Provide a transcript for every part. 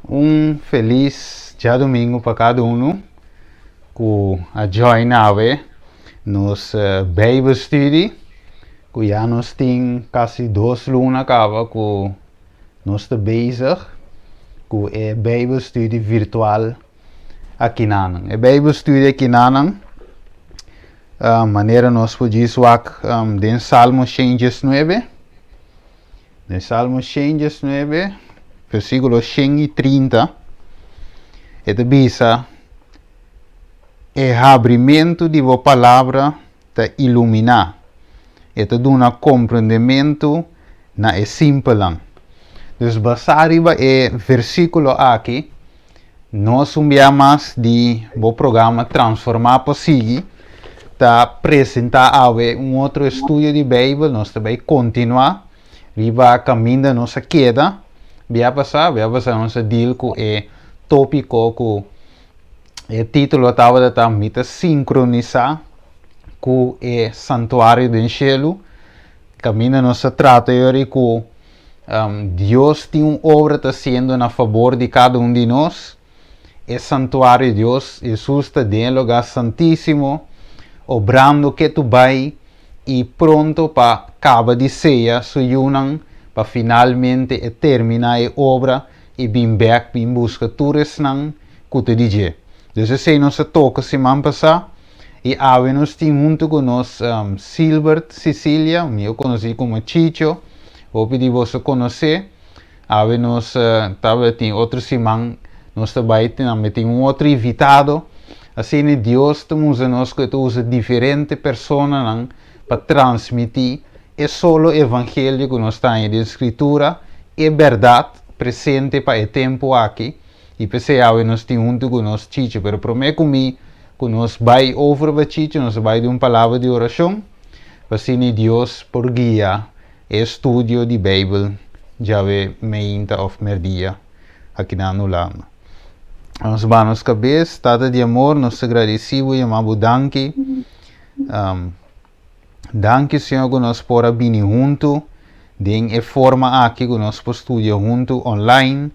Um feliz dia domingo para cada um que a join nos Bible Study que já nós tem quase 2 lunas acaba que nós está bezig que é Bible Study virtual aqui na Bible Study aqui na maneira nós podemos ver den Salmo 119 den Salmo 119 versículo 130 é bisa é abrimento de vossa palavra te iluminar e te dá compreendimento na é simples. Dus basariba é versículo aqui nós enviamos de o programa Transformar Possível tá apresentar outro estudo de Bíblia nós também continuar riba caminho da nossa queda via passar nossa deal com é tópico com o título estava da mita sincronizar com o santuário do cielo caminho nossa trata com Deus tem uma obra está sendo a favor de cada de nós é santuário de Deus Jesus está dentro do lugar santíssimo obrando que tu vai e pronto para acabar de ceia suyunan para finalmente terminar a obra e bem back bem busca turis nang kuta DJ. Dus esse nossa toca semana passada e ave nos tem junto com nós Silbert Cecília, eu conheci como Chicho, vou pedir você conhecer. Ave nos tava tem outro semana nós também tem outro invitado. Assim, Deus estamos nós que usa diferentes pessoas para transmitir é solo o evangelho que nós está em escritura é verdade presente para o tempo aqui e pensei nós temos junto com nós chicho, pero prometo comigo que nós vai over para chicho, nós vai de uma palavra de oração assim Deus por guia estudo de Bíblia já ve meinta of merdia aqui na Nulana. Vamos a nos cabeça, tata de amor, nos agradecemos e amamos danke. Danke, Senhor, que nós podemos vir junto, de forma aqui que nós podemos estudar junto online.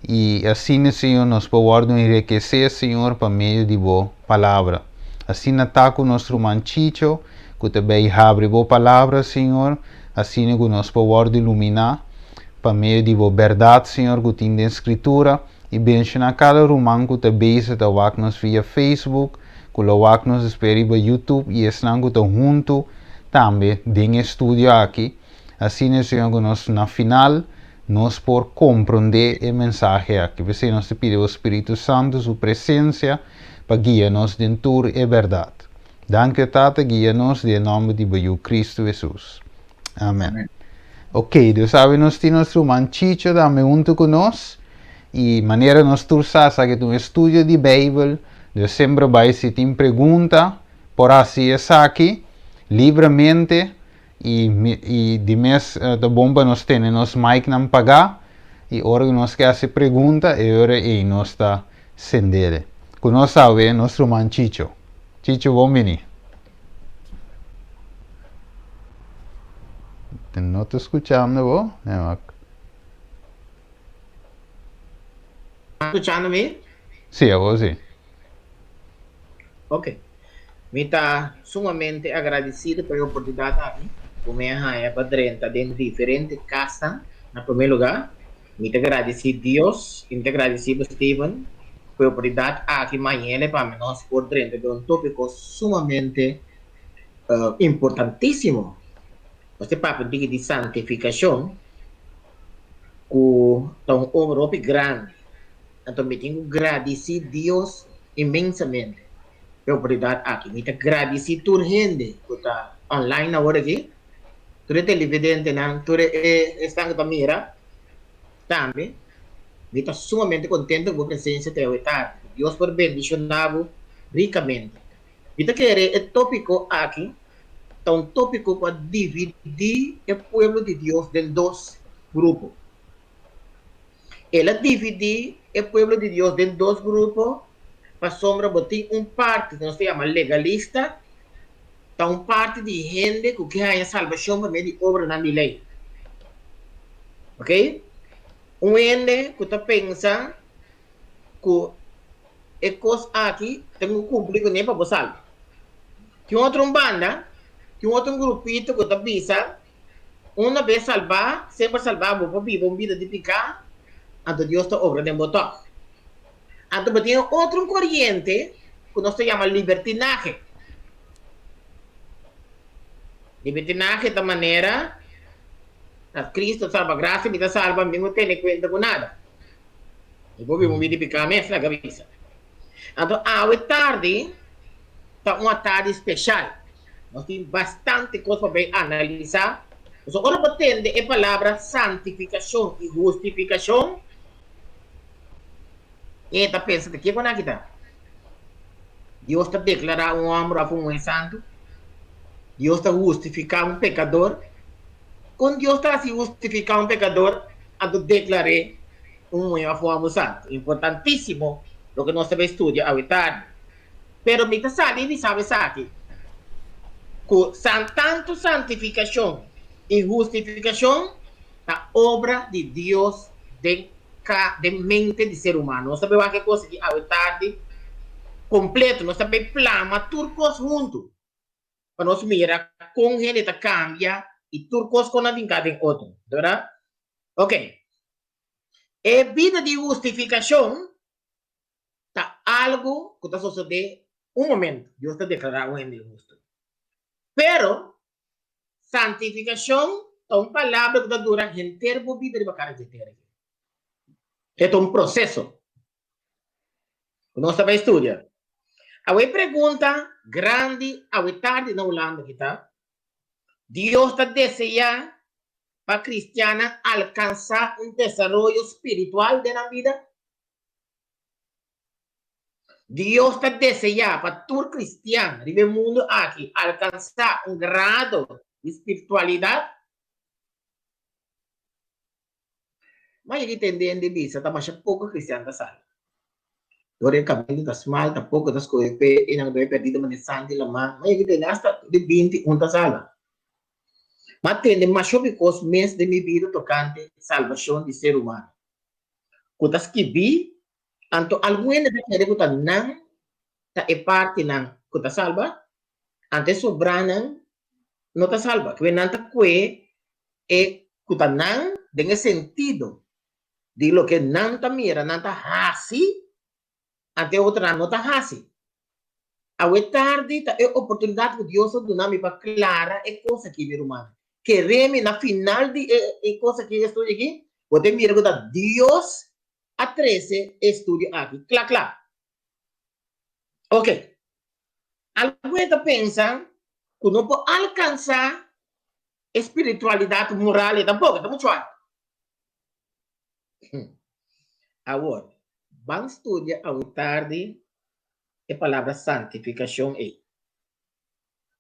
E assim, Senhor, nós podemos enriquecer, Senhor, por meio de boa palavra. Assim, ataca o nosso manchicho, que também abre boa palavra, Senhor. Assim, que nós podemos iluminar, por meio de boa verdade, Senhor, que tem na Escritura. E benção a cada romano que também está nos via Facebook, que nos espera via YouTube e estão junto também em estúdio aqui. Assim, Senhor, que nós na final nós por compreender a mensagem aqui. Você nós pede ao Espírito Santo sua presença para guiar-nos dentro da verdade. Danke, Tata, guia-nos em nome de Cristo Jesus. Amém. Amém. Ok, Deus sabe, nós temos nosso manchicho também junto com nós. E maneira nós turçar que um estudo de Bíblia, Deus sempre vai se tem pergunta, por assim aqui, livremente, e de mês da bomba nós temos, nós mic não pagar, e hora que nós quer se pergunta, e hora e nós está sendere. Que nós sabe, nosso irmão Chicho. Chicho, bom venir. Não estou escutando, vou? Escuchando-me? Sim, eu sim. Ok. Me está sumamente agradecido pela oportunidade aqui. Como é padrenta dentro de diferentes casas, em primeiro lugar. Me está agradecido Deus, me está agradecido Steven, pela oportunidade aqui amanhã para nós por dentro de um tópico sumamente importantíssimo. Você papo de santificação, que é uma obra grande. Então, me tenho que agradecer Deus imensamente pela oportunidade aqui. Me tenho que agradecer toda a gente que está online agora aqui. Todo televidente, todo está na mira. Também, me estou sumamente contente com a presença de hoje. Deus por bendicionar ricamente. Me querer o tópico aqui, é um tópico para dividir o povo de Deus em dois grupos. Ela divide o povo de Deus em dois grupos, para sombra botar parte que nós chamamos legalista, então parte de gente que quer a salvação por meio de obra na lei. Ok? Un ende que te pensa que es cosa aquí, tengo que cumplir con él para salvar. Que otro banda, que otro grupito que te avisa, una vez salvar, siempre salvar, vos vivir una vida de picar, ante Dios te obra de botón. Ante tiene otro corriente que no se llama libertinaje. Libertinaje de manera, a Cristo salva gracia, me salva, no tiene cuenta con nada. Y vos vivir una vida de picar, me la cabeza. Então, a tarde, está uma tarde especial. Nós temos bastante coisa para analisar. Nós agora batendo a palavra santificação e justificação. E está pensando, que é que está? Deus está declarando um homem a um santo. Deus está justificando um pecador. Quando Deus está se justificando um pecador, a declarar um homem a um santo. Importantíssimo o que nós estamos estudando a tarde. Pero me está salindo e sabe aqui. Tanto santificação e justificação, a obra de Deus de mente de ser humano. Nós sabemos que coisa que a tarde completo, nós sabemos plama turcos junto. Para nós mirar com ele tá cambia e turcos com a vincada em outro, verdade? Ok. E vida de justificação tá algo que está sucedendo um momento. Deus está declarando um justo. Pero santificação é uma palavra que dura em termo vida de bacana de ter. É um processo. Nós sabemos estudar. A pergunta grande, a tarde na Holanda que está. Deus está desejando para a cristiana alcançar um desenvolvimento espiritual na vida. Deus está desejando para todo cristiano do mundo aqui alcançar um grado de espiritualidade. Mas ele entende de vista, está mais pouco cristiano da sala. Dore caminho das mal, da pouco das coisas, e não deve perder uma sangue lá, mas ele tem hasta de 21 da sala. Mas tem mais sobre os meses de minha vida tocante salvação de ser humano. Quando as que vi, anto alguém da querer que não tá é parte não que tá salva, antes sobranan não tá salva. Que não tá que é que tá não tem sentido de lo que não tá mira, não tá hasi, ante outra não tá hasi. A tarde tá é oportunidade que Deus dá me para clara é coisa que vir humano. Queremos na final de coisa que estou aqui, pode mirar que Deus a 13 estudio aqui. Claro. Ok. Alguém pensa que não pode alcançar espiritualidade moral e tampoco, está muito alto. Agora, vamos estudar a tarde a palavra santificação é.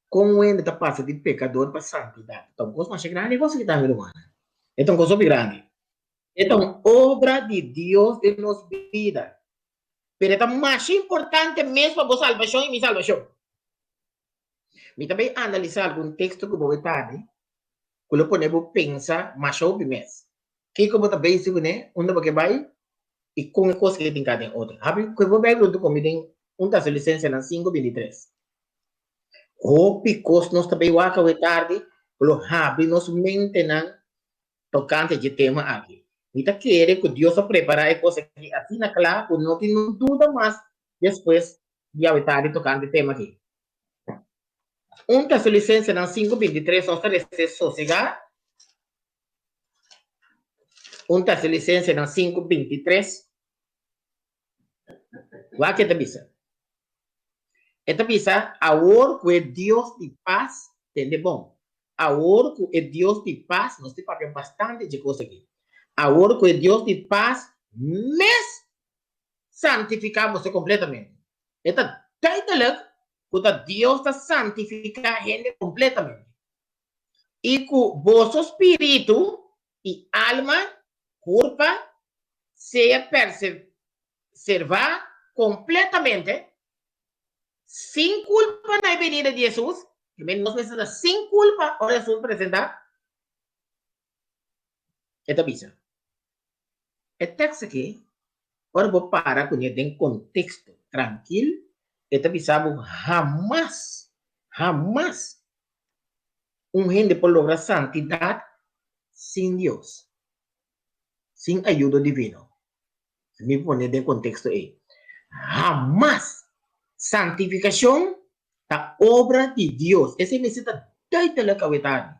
Como ainda está passando de pecador para santidade. Então, coisa mais grande é você que está vendo, mano. Então, coisa grande. Então, obra de Deus de nossa vida. Pero é mais importante mesmo a salvação e minha salvação. Me também analisar algum texto que vou tarde, que eu podemos pensar mais sobre mês. Que como também se né, onde você vai e com a coisa que tem cada outra. Sabe que eu vou ver junto comigo um das licenças na 5:23. O picos nós também vai acabar tarde, lo abre nos mente na tocante de tema aqui. Mita quer que Deus prepara a coisa que assim na claro, não tem dúvida mais depois de a tarde tocante tema aqui. Um das licenças na 5:23 nós temos sossegar. Um das licenças na 5:23. Vai que te avisa. Esta avisa, ahora que Dios de paz tiene bom. Ahora que Dios de paz, nos está falando bastante de cosas aquí. Ahora que Dios de paz, mes santificamos completamente. Esta tijdelijk, que Dios está santificando a gente completamente. Y que vuestro espíritu y alma, cuerpo, sea preservar completamente sin culpa na venida de Jesus, que nos precisa sin culpa, ahora Jesús presenta esta visa. El texto aqui, ora vou parar com ele em contexto tranquilo, e também sabe jamás gente pode lograr santidade sem Deus, sem ajuda divina. Me pone em contexto aí. Jamás santificação da obra de Deus. Esse necessita de la cavidade.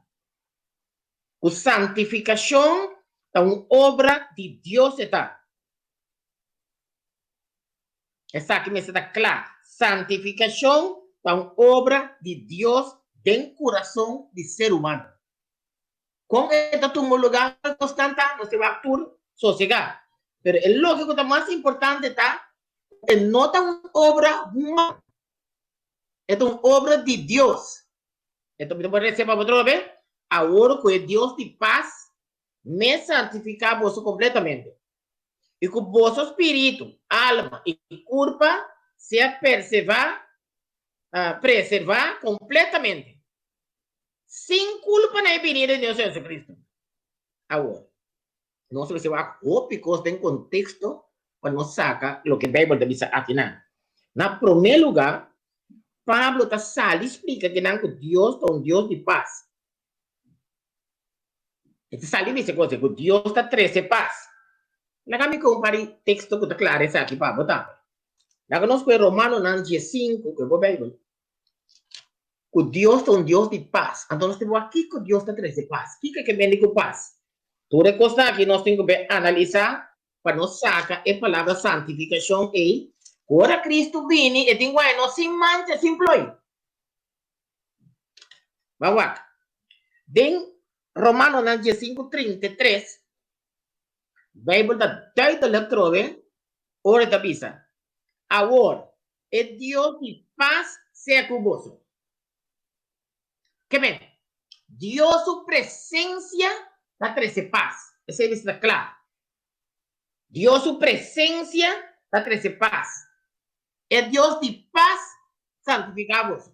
A santificação é uma obra de Deus. Essa aqui necessita claro. Santificação é uma obra de Deus dentro do coração do ser humano. Com esta tu lugar constante, não se vai actuar sossegado. Pero el lógico más importante está en no es una obra humana, es una obra de Dios. Esto me parece para otra vez. Ahora que Dios de paz me santifica vos completamente. Y que vos espíritu, alma y cuerpo sea preservar completamente. Sin culpa na venida de Dios Jesucristo. Ahora. No se va a cópicos de contexto para nos saca lo que Bible dice aquí. En primer lugar, Pablo está sale explica que Dios es un Dios de paz. Este sale dice que Dios está 13 paz. La que me compare el texto que está claro es aquí, Pablo está. La que nos fue Romano 5, que es Bible. Que Dios es un Dios de paz. Entonces, tenemos aquí que Dios está 13 paz. ¿Qué que bendiga paz? Toda coisa que nós temos que analisar para nos sacar a palavra santificação e agora Cristo vini e tem não sem mancha, sem ploi. Vamos lá. Em Romano 5:33, Bíblia da dita letra B, ora da bisa. Agora, é Deus de paz seja convosco. Que bem? Deus sua presença da 13 paz. Essa é claro. Dios su presencia da 13 paz. Es Dios de paz santificados.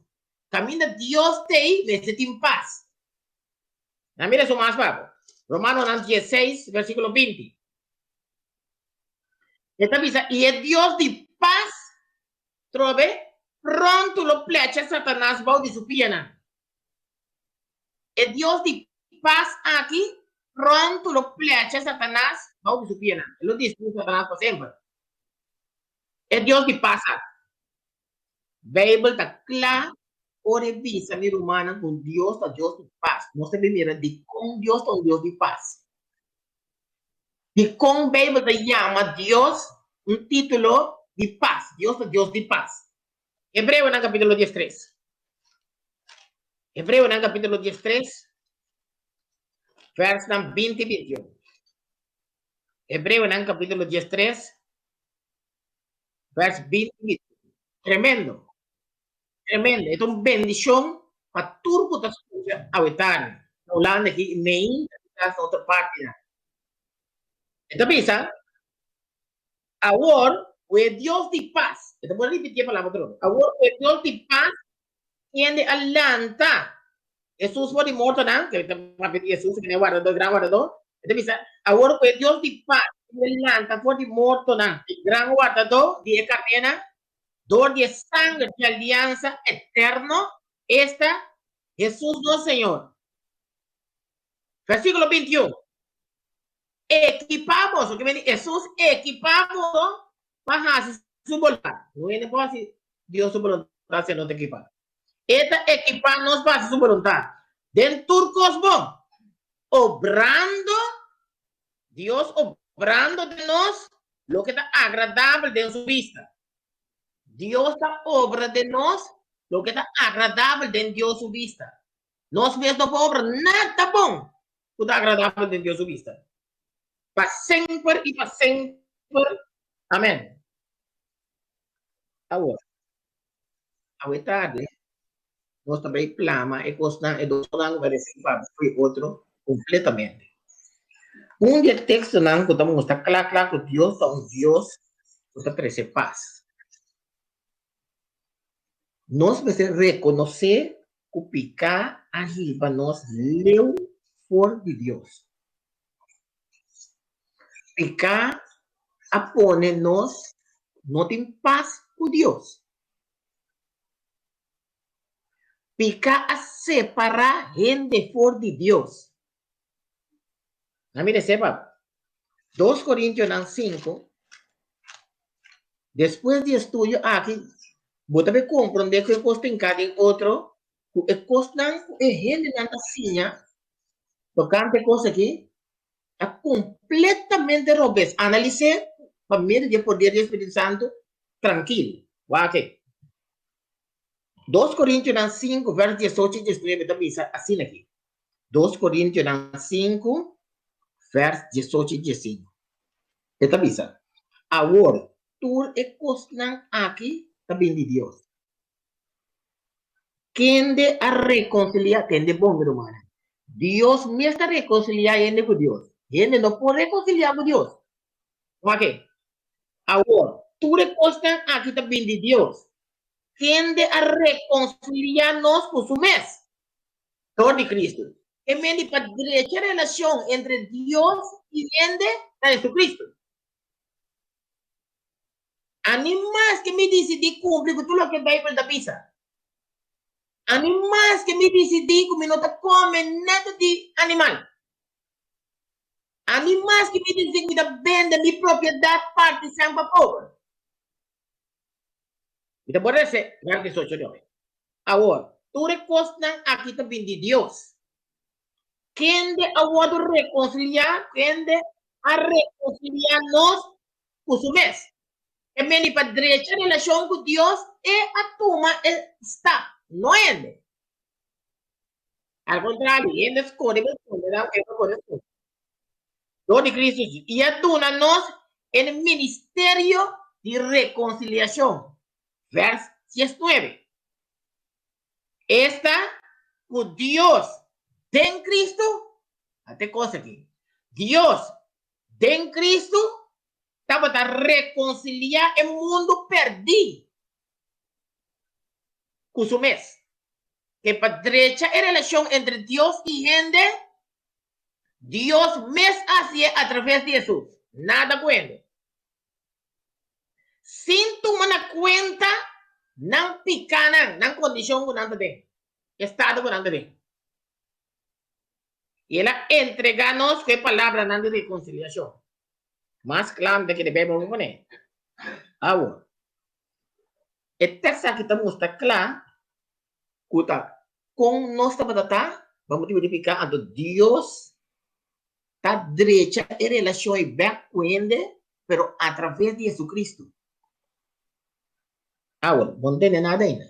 Camina Dios te ahí, en paz. Mira eso más bajo. Romanos 16, versículo 20. Esta dice, y es Dios de paz, trove, pronto lo plecha Satanás va de su piena. Es Dios de paz aquí, pronto lo plecha Satanás va de su piena. Lo dice Satanás por siempre. Es Dios de paz. Bible está claro, ora visa mi humana con Dios está Dios de paz. No se mira de con Dios está un Dios de paz. Y con Bible te llama Dios un título de paz. Dios es Dios de paz. Hebreo en el capítulo 10:3. Hebreo en el capítulo 10:3. Vers 20 y 21. Hebreo en el capítulo 10:3. Vers 20 y 21. Tremendo. Tremendo. Es una bendición para turbo das coisas ao eterno. Hablando aqui, nem da outra parte. Então, pensa, agora, o Deus de paz, então vou repetir a palavra outra vez. Agora, o Deus de paz tiende a lançar. Jesus foi morto, não? Que Jesus que é guardador, gran guardador. Então, pensa, agora, o Deus de paz lança foi morto, não? Gran guardador de cadena, dor de sangue de aliança eterno, esta Jesús no Señor. Versículo 21. Equipamos, o que me dice Jesús, equipamos para hacer su voluntad. No viene por así, Dios su voluntad si no te equipa. Esta equipamos para hacer su voluntad. Dentro del cosmos, obrando, Dios obrando de nos lo que está agradable de su vista. Dios está obra de nos lo que está agradable de Dios su vista. Nós mesmos não obra nada bom que está agradável de Deus su vista. Para sempre e para sempre. Amém. Agora, a tarde, nós também plama e costa e dos não vai foi outro completamente. De texto não que estamos está claro que Deus é Deus que está trazer paz. Nós precisamos reconhecer que o pecado arriba nós leu for de Deus. Pica a ponernos no en paz con Dios. Pica a separar gente por de Dios. A mí sepa, 2 Corintios 5, después de estudio aquí, vos también comprender que costa en cada otro, que costa en gente en la ciña, tocante cosa aquí, a completamente robes. Analice, para mí, de poder del Espíritu Santo, tranquilo. ¿Qué? 2 Corintios 5, verso 18 y 19, también así aquí. 2 Corintios 5, verso 18 y 19. Esta bisa. Ahora, tú estás aquí también de Dios. ¿Quién de a reconciliar? ¿Quién de bom, hermano? Dios me está reconciliando con Dios. ¿Quién no puede reconciliar con Dios? ¿Ok? Ahora, tú estás aquí también de Dios. Tiende a reconciliarnos con su mes. Todo de Cristo. Que me di para derecha relación entre Dios y gente a Jesucristo. A mí más que me decidí cumplir con todo lo que va a ir da pizza. A mí más que me decidí que no te comen nada de animal. A mí más que me decidí que me vende mi propiedad parte San Pobre. Me te parece, ya que soy yo. Ahora, tú recostas aquí también de Dios. ¿Quién de aguado reconciliar? ¿Quién de a reconciliarnos con su mes? E meni para derecha relación con Dios e a toma está, no ende. Al contrario, ende esconde, lo de Cristo y atúnanos en el ministerio de reconciliación. Verso 19. Está con Dios en Cristo. Hate cosa aquí. Dios en Cristo estaba a reconciliar el mundo perdido con su mes. Que para derecha es relación entre Dios y gente, Dios mes hacía a través de Jesús. Nada bueno. Sin tomar cuenta, no picanan, no condición con nada de estado con nada de. Y él entreganos qué palabra nada de reconciliación. Más claro de que debemos poner. Ahora, el texto que estamos está claro, con nuestra batata, vamos a verificar a Dios está derecha en relación y backwind, pero a través de Jesucristo. Ahora, no tiene nada ainda.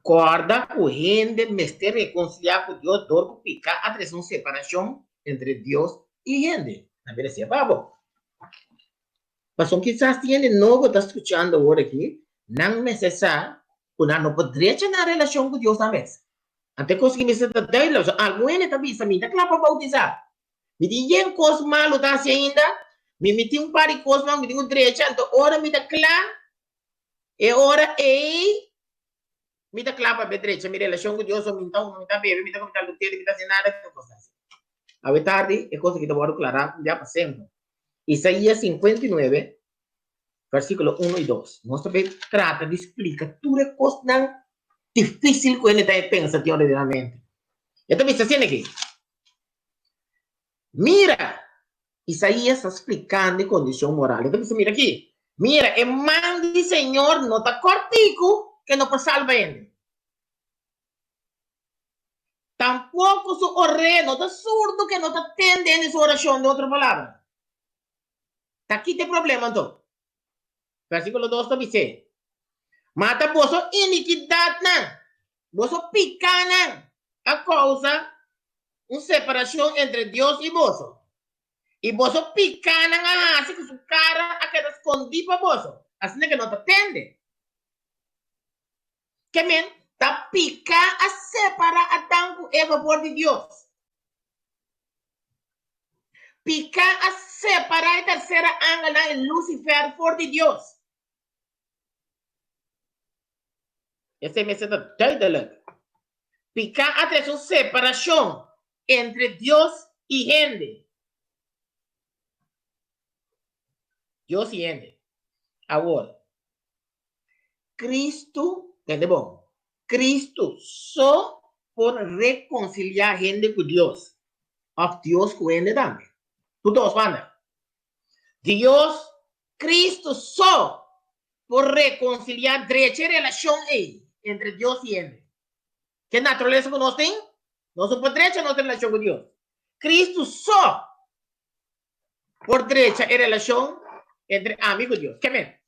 Corda o gente me esté reconciliar con Dios, dorco picar a una separación entre Dios y gente. A ver si es babo. Pero quizás tiene no que está escuchando ahora aquí, no necesario, una no podría tener relación con Dios a vez. Até conseguir me sentar daí, alguém também se me dá claro para bautizar. Me diz coisa malo tá ainda, me tem par de coisas mal, me tem direito, então ora me dá claro, e ora me dá claro para direito, me relação com Deus, me tá bem, me tá com tal lutar, me tá sem nada, que coisa assim. A tarde é coisa que eu vou aclarar já para sempre. Isaías 59, versículo 1 e 2. Nós também trata de explicar tudo é coisa não difícil que ele está pensando teoricamente. Então, me está dizendo aqui. Mira, Isaías está explicando a condición moral. Entonces, mira aquí. Mira, el man del Señor no está cortico que no puede salvar él. Tampoco su oré no está surdo que no está atendiendo en su oración de otra palabra. Está aquí el problema entonces. Versículo 2 dice. Mata vosso iniquidad nan. Vosso picanan. A causa una separación entre Dios y vos. Y vos picanan así que su cara a que te escondí para vos. Así que no te atende. Que men, ta pica a separar a tanto Eva por de Dios. Pica a separar a tercera ángela en Lucifer por de Dios. Ese me se da duidelijk. Pica a esa separación entre Dios y gente. Dios siente. Ahora, Cristo, entendeu? Cristo só por reconciliar gente com Deus. Of Deus com ele também. Tudo os manda. Deus, Cristo só por reconciliar derecha relação aí entre Deus e ele. Que natureza que nós temos? Nós por derecha não temos relação com Deus. Cristo só por derecha é relação entre amigo e Deus. Quer ver?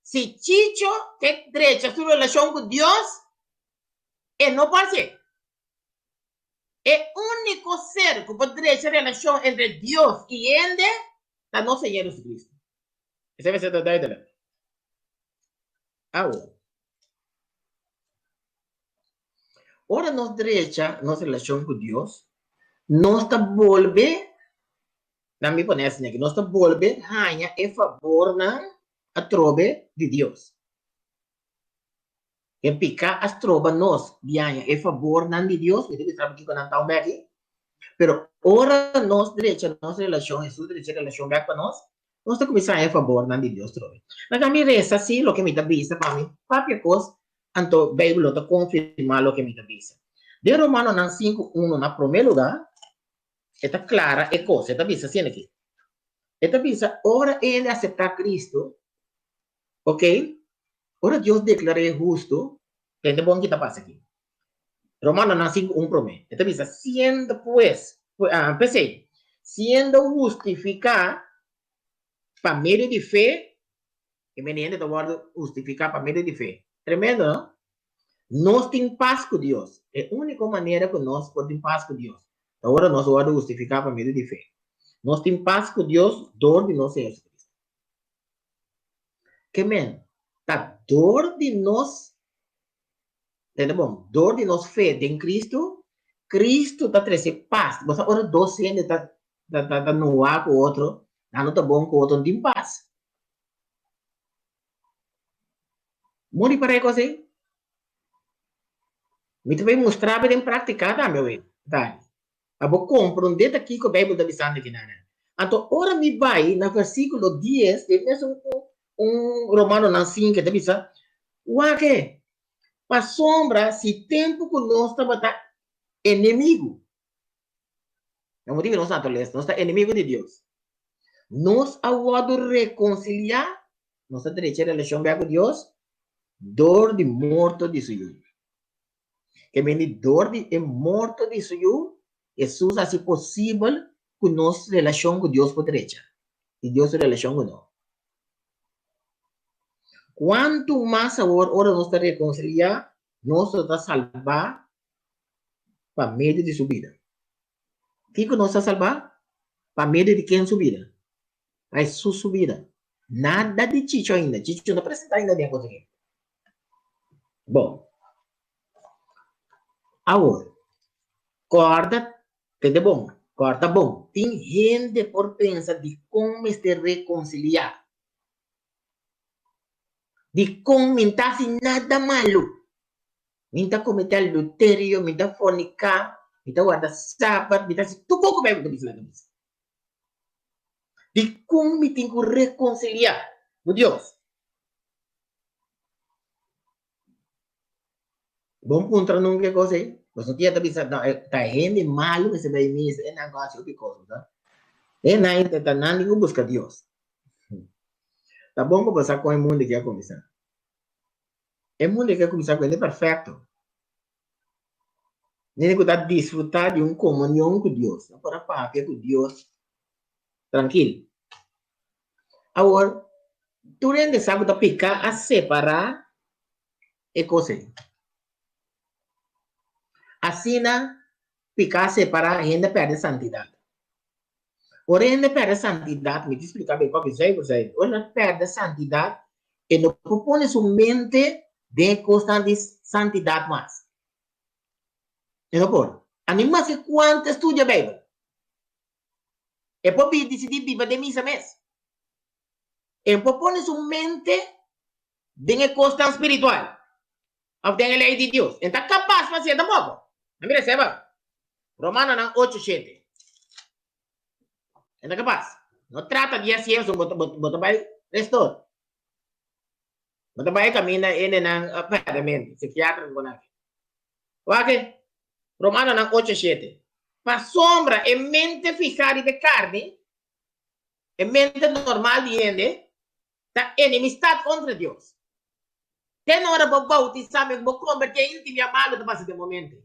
Se Chicho tem derecha sua relação com Deus, ele não pode ser. É o único ser que pode ter relação entre Deus e ele é nosso Senhor Jesus Cristo. Essa vai ser a verdade. Agora, ora nós derecha, nossa relação com Deus, nós está volve, na minha ponência, né, que nós está volve, ganha em favor na a trobe de Deus. E pica as troba nós, ganha em favor na de Deus, que sabe aqui quando está aqui, pero ora nós derecha, nossa relação, Jesus derecha relação com nós está começando a favor na de Deus trobe. Mas a minha reza, assim, lo que me está vista para mim, qualquer coisa, anto a Bíblia está confirmar lo que me está vista. De Romano 5:1, na primeiro lugar, está clara e coisa, está vista assim aqui. Está vista, ora ele aceitar Cristo, ok? Ora Deus declara justo, é bom que está passando aqui. Romano 5:1 promete. Está vista, siendo pues, pensei, siendo justificado para meio de fé, que me entiende, está justificar para meio de fé. Tremendo, não? Nós temos paz com Deus. É a única maneira que nós podemos paz com Deus. Agora nós vamos justificar para meio de fé. Nós temos paz com Deus, dor de nós é Jesus Cristo. Que men? Tá dor de nós, entendeu bom? Dor de nós fé em Cristo, Cristo está trazendo paz. Você ora dois gente está no ar com o outro, não está bom com o outro, não tem paz. Muito para isso, me também mostrar bem praticar também, meu tá? Abo compreender aqui que a Bíblia está dizendo aqui, né? Então, ora me vai no versículo 10, tem mesmo Romano na 5, que está dizendo, o que? Para sombra, se tempo que nós estamos inimigo. Não digo nós estamos inimigo de Deus. Nós aguardamos reconciliar nossa direita relação com Deus, dor de morto de Senhor. Que vem dor de morto de Senhor, Jesus assim possível que nossa relação com Deus por direita. E Deus relação com nós. Quanto mais agora nós está reconciliar, nós está salvar para meio de subida. O que nós está salvar? Para meio de quem subida? Para sua subida. Nada de Chicho ainda. Chicho não apresenta ainda nem conseguir. Bom. Agora, corda, entendeu bom? Corda bom. Tem gente por pensar de como se reconciliar. De como mentar sem nada malo. Minta cometer adultério, minta fornicar, minta guardar sábado, minta se tu pouco bem com isso. De como me tenho que reconciliar com Deus. Bom ponto não que coisa aí. Você não tinha pensado, tá gente malo, mas vai me é negócio de coisa, tá? É nada, tá nada que busca Deus. Tá bom para passar com o mundo que quer começar. O mundo que quer começar com ele é perfeito. Nem que tá desfrutar de uma comunhão com Deus. Não para papo com Deus. Tranquilo. Agora, durante essa água da picar a separar é coisa. Assim, picar a separar, a gente perde a santidade. Ora, a gente perde a santidade, me explica bem como é você. Ora, perde a santidade e não propõe sua mente de constante santidade mais. Não pode. Anima se quanto estuda a Bíblia. E pode decidir viver de missa mesmo. E propõe sua mente de constante espiritual. Of the lei de Deus. Então, capaz de fazer tampouco. Não me receba. Romano 8:7. Então, capaz. No trata de hacer eso, bota vai restor. Bota vai camina en apartamento, psiquiatra con aquí. Wake, Romano nan 8:7. Pa sombra e mente fijare de carne, e mente normal di ende, ta enemistad contra Dios. Ten ora bo bautizame, bo convertir in ti malo de base de momento.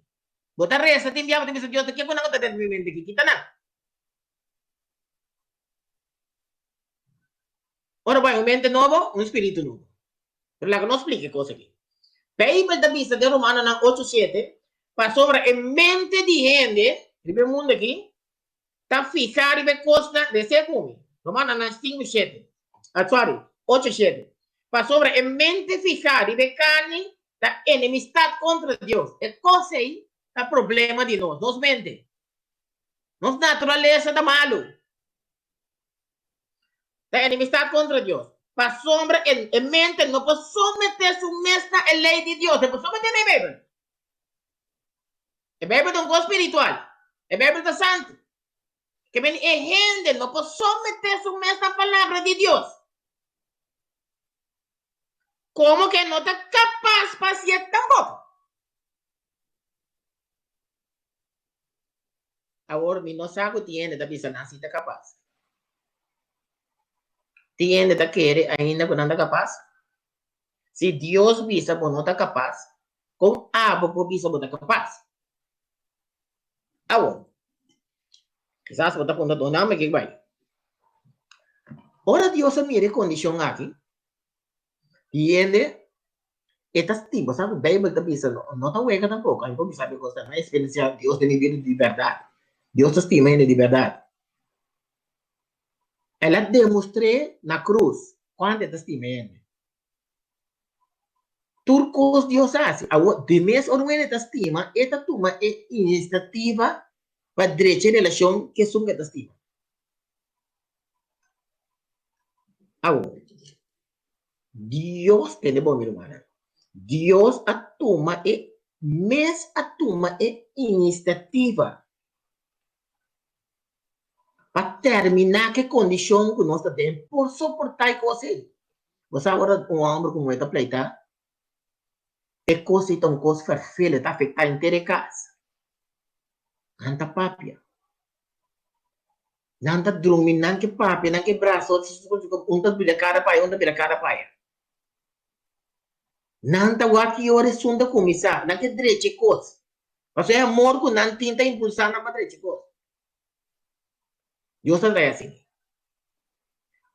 Bota resa, ti enviamos de Dios, que con nada de mi mente que quita na. Ora vai un mente nuovo, un spirito nuovo. Pero la que no explique cosa aquí. Bible da vista de Romano nan 8:7, pa sombra e mente di ende, ribe mundo aqui, ta fijare be costa de ser come. Romano nan 5:7. Sorry, 8:7. Pa sobre en mente fijare de carne la enemistad contra Dios. E cosa aí tá problema de nós, nos mente. Nos naturaleza da malo. La enemistad contra Dios. Pa sombra en mente no puede someter su mesta a ley de Dios. No puede someter a Bíblia. A Bíblia é um coisa espiritual. A Bíblia é santo. Que vem e gente no puede someter su mesta a palavra de Dios. Como que no está capaz para hacer tampoco. Agora, mi no saco tiene da bisa nasi está capaz. Tiene da querer ainda que não está capaz. Se Deus visa que não está capaz, com abo por visa que está capaz. Agora, quizás você está pondo nome que vai. Ora Deus a mire condição aqui. Tiene estas tipos, sabe? Bíblia da bisa não está hueca tampoco. Aí como sabe coisa na experiência Deus tem vida de verdade. Deus estima ele de verdade. Ela demonstrou na cruz quando ela estima ele. Turcos Dios hace. De mes o no esta estima, esta toma é iniciativa para derecha relação que são esta estima. Agora, Deus tem bom, meu irmão. Deus a toma é mes a toma é iniciativa para terminar que condição que nós temos por suportar coisa. Você agora um homem como esta pleita, é coisa tão coisa perfeita, está afetando inteira casa. Nanta papia. Nanta drumi, nanke papia, nanke braço, unta bila cara paia, unta bila cara paia. Nanta waki ore sunda comisa, nanke dreche coisa. Mas é amor que não tenta impulsar na dreche coisa. Deus está assim.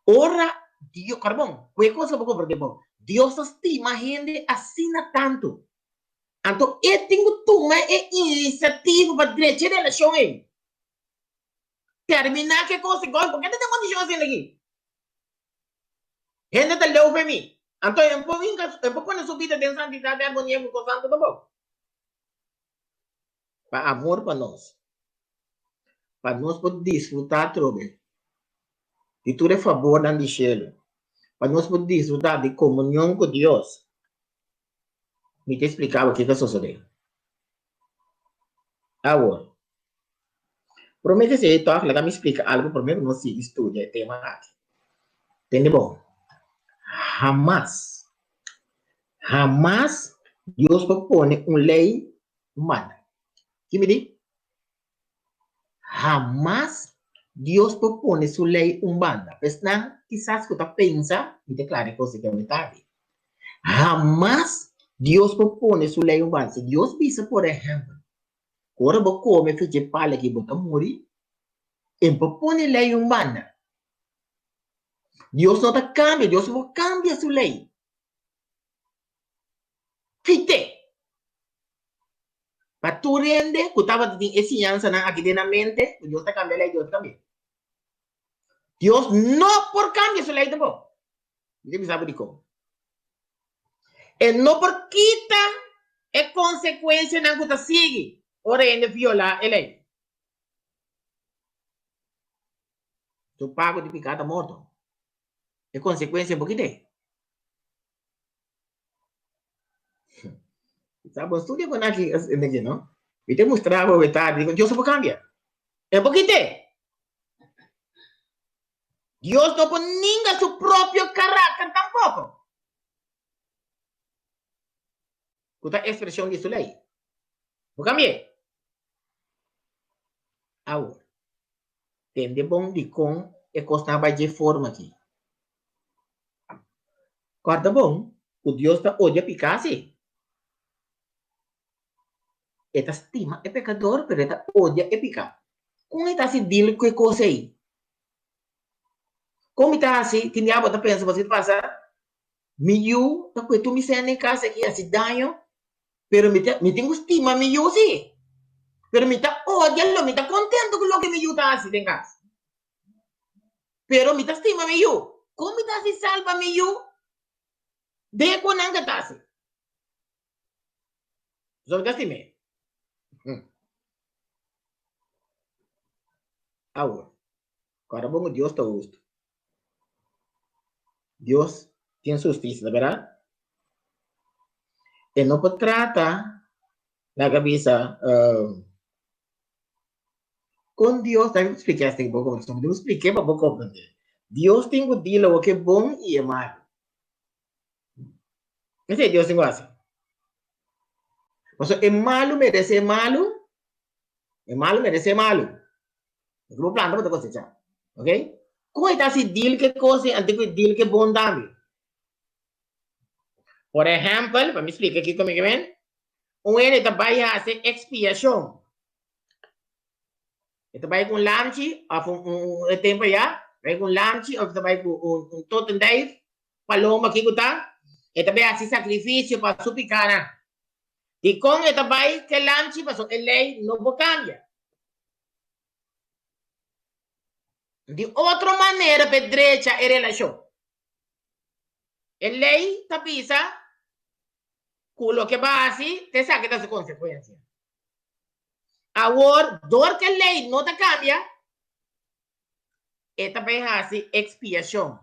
Ora, Deus, carbão, que coisa vou comprar de bom? Deus estima a gente assina tanto. Então, eu tenho que tomar iniciativa para direita relação aí. Terminar que coisa igual, porque não tem condição assim aqui. Gente está leu para mim. Então, eu vou pôr na subida de santidade e harmonia com o santo do bom. Para amor para nós. Para nós poder desfrutar trobe. E tudo é favor da céu. Para nós poder desfrutar de comunhão com Deus. Me te explicava o que está sucedendo. Agora, promete se eu toco, ela me explica algo, primeiro não se estuda o tema aqui. Entende bom? Jamás Deus propõe uma lei humana. Que me diz? Jamás Deus propõe sua lei humana. Mas não, quizás que você pensa, me declare coisa que é verdade. Jamás Deus propõe sua lei humana. Se Deus visa, por exemplo, agora vou comer feijão palha que vou morrer, ele propõe lei humana. Deus não cambia, Deus não cambia sua lei. Fite. Para tu rende, que estava de ensinança aqui dentro da mente, Deus está cambiando a lei, Deus cambia. Deus não por cambia sua lei também. Você sabe de como. E não por quita é consequência na que você sigue. Ora, ele viola a lei. Tu pago de picada morto. É consequência porque tem. Sabe, estudia com aqui, não? E te mostrava o detalhe, Deus não cambia. É porque tem. Dios no pone ninguém su propio carácter tampoco. Esta expresión de su ley. ¿Por cambie? Ahora, tem de bom de com e costava de forma aqui. Corta bom, o Deus está odia picasse. Eta estima é pecador, pero eta odia é picar. Como está se deal com coisa aí? Como está assim, que diabo tá pensando, você passa, miu, tá com tu me sendo em casa aqui, assim, danho, pero me tem estima miu, sim. Pero me está odia, me está contento com o que miu tá assim, em casa. Pero me está estima miu. Como está se salva miu? De quando anga tá assim. Só me estima. Ahora, agora vamos Deus está justo. Dios tiene justicia, ¿verdad? Él no trata la cabeza con Dios. También explicaste un poco, yo expliqué para poco comprender. Dios tiene un diálogo que es bueno y es malo. Ese Dios tiene así. O sea, es malo merece malo, es malo merece malo. Es como planta para cosechar. ¿Ok? ¿Cómo está si deal que cosa antes que deal que bon también? Por ejemplo, para me explicar aquí conmigo, ¿ven? Un él vaya a hacer expiación. Ito ba kung lamchi of tempo ya? Bay kung lamchi of ito ba kung toten day paloma kikuta? Ito ba si sacrificio para su picana? Y con ito ba que lamchi pasó el ley no cambia. De otra manera pedrecha e relación. El ley tapisa con lo que va así te saque de su consecuencia. Ahora, dor que ley no te cambia, esta vez así expiación.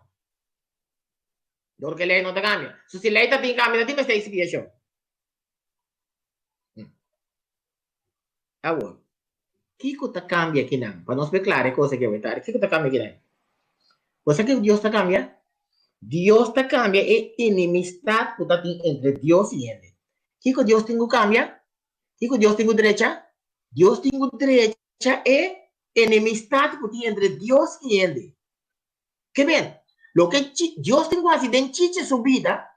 Dor que lei não te cambia. Se lei está tem cambia, tem esta expiação. Agora, que coisa cambia aqui não? Para nós ver claro coisa que eu vou estar. Que coisa cambia aqui não? Você que Deus está cambia? Deus está cambia é enemistade que está entre Deus e ele. Que Deus tem que cambia? Que Deus tem que direita? Deus tem que direita é enemistade que tem entre Deus e ele. Que bem? Lo que Deus tem que fazer dentro de sua vida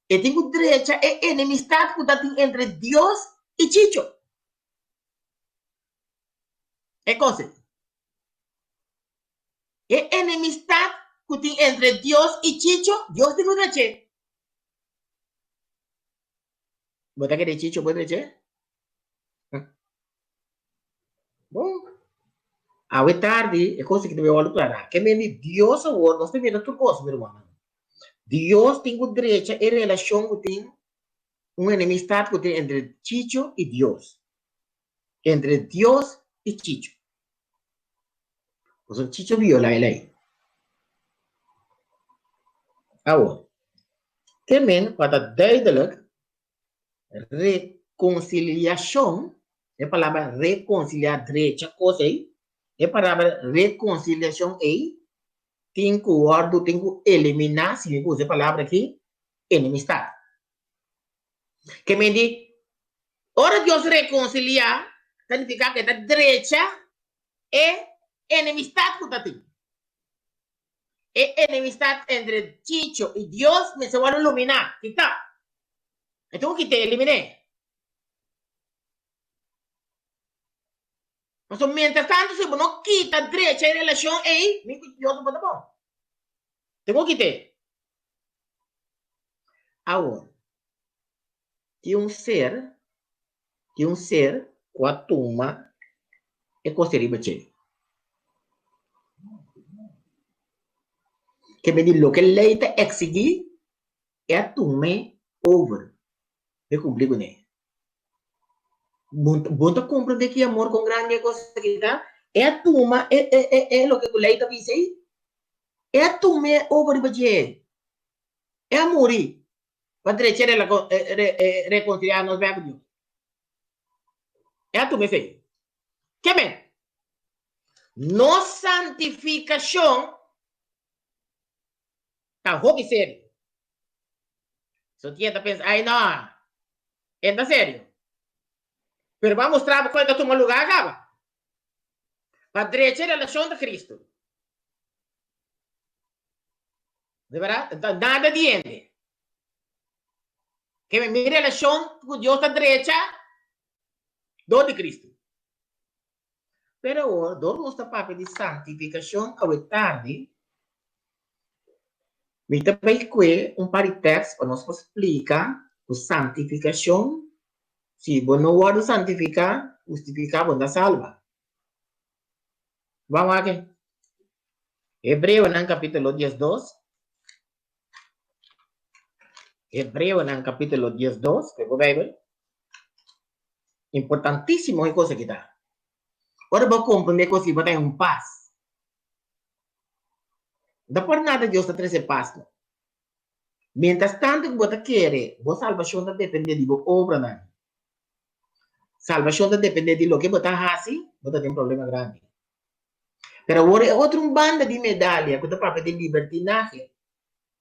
e tem que direita é enemistade que está entre Deus e Chicho. É cosa. É enemistad que tem entre Dios e Chicho. Dios tem que dizer. Você quer Chicho, pode dizer? Bom, a tarde é coisa que deve olhar para. Que me Deus agora, nós temos outra coisa, meu irmão. Deus tem que direita em relação que tem uma enemistad que tem entre Chicho e Deus. Entre Deus e Chicho. Porque Chicho viola a lei. Agora, também, para duidelijk, reconciliação, é a palavra reconciliar, direita, coisa aí, é a palavra reconciliação aí, tem que guardar, tem que eliminar, se me usa a palavra aqui, enemistade. Que me diz, ora Deus reconciliar, significa que a direita é enemistade que está tendo. É enemistade entre Chicho e Deus, mas se vai iluminar, que tá? Então, o que te eliminei? Mas, mientras tanto, se você não quita a direita em relação aí, Deus não pode bom. Tengo que ter. Agora, que um ser, com a turma, é considerado cheio. Que me diz, o que a lei está exigir é a turma over. É cumprir com ele. Bom, compreender que amor com grande coisa que tá, é a turma, é o que a lei está dizendo. É a turma over para ele. É a morir. Para direita reconciliar nos verbos. É a turma feia. Que bem? No santificação está hockey serio. So tiene que pensar, ay no, es serio. Pero vamos a mostrar cuál es tu lugar acá. Para derecha relación de Cristo. De verdad, entonces, nada tiene. Que mi relación con Dios está derecha, do de Cristo. Pero ahora, do nuestra parte de santificación a tarde, me também que par de textos para nos explicar a santificação. Se você não pode santificar, justificar, você salva. Vamos aqui. Hebreu, no capítulo 12. Hebreu, no capítulo 12, que é o Bíblia. Importantíssimo a coisa que está. Agora, vou compreender que você vai ter paz. Não por nada Deus está trazendo paz. Não. Mientras tanto que você quer, a salvação não depende de sua obra. Não. Salvação não depende de lo que você faz, você tem problema grande. Pero agora, outra banda de medalha, que está para de libertinaje,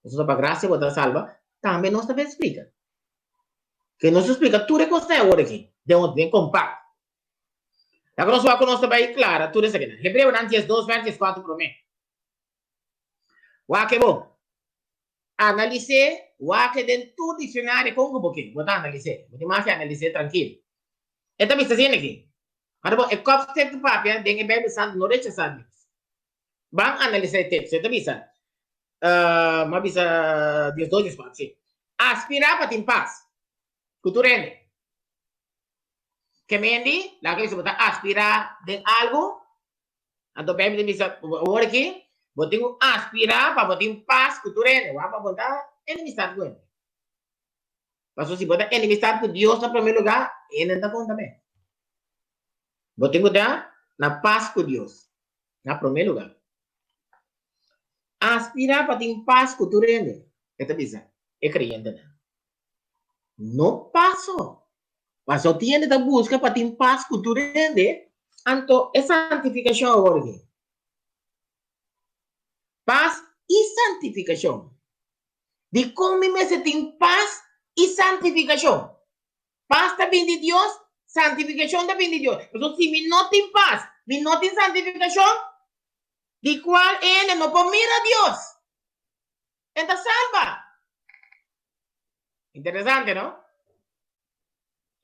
isso para graça, você salva, também não está bem explica. Que não se explica tudo que você agora aqui, de onde vem compacto. Agora, só que nós está bem clara, tudo isso aqui. Hebreu, antes 2, versos 4 para mim. O que bom? Analisar, o que dentro do dicionário, como um pouquinho, vou analisar. Vou mais analisar tranquilo. Então, me está dizendo aqui. Agora, é copo de papel, dentro da Bíblia Santa, não rechaçado. Vamos analisar o texto. Então, bisa, mas bisa, Deus dois espaços, sim. Aspirar para ter paz. Culturalmente. Que mendi, lá que você botar aspirar de algo, então, Bíblia diz, agora aqui, vou ter que aspirar para ter paz culturalmente. Vamos botar enemistade com ele. Mas se botar enemistade com Deus no primeiro lugar, ele não conta também. Vou ter que botar na paz com Deus, no primeiro lugar. Aspirar para ter paz culturalmente. Esta bisa, é crente. Não passou. Mas só tiene que buscar para ter paz culturalmente. Então, é santificação agora aqui. Paz e santificação. De como me se tem paz e santificação. Paz também de Deus, santificação também de Deus. Então, se me não tem paz, me não tem santificação, de qual ele não pode mirar a Deus. Então, salva. Interessante, não?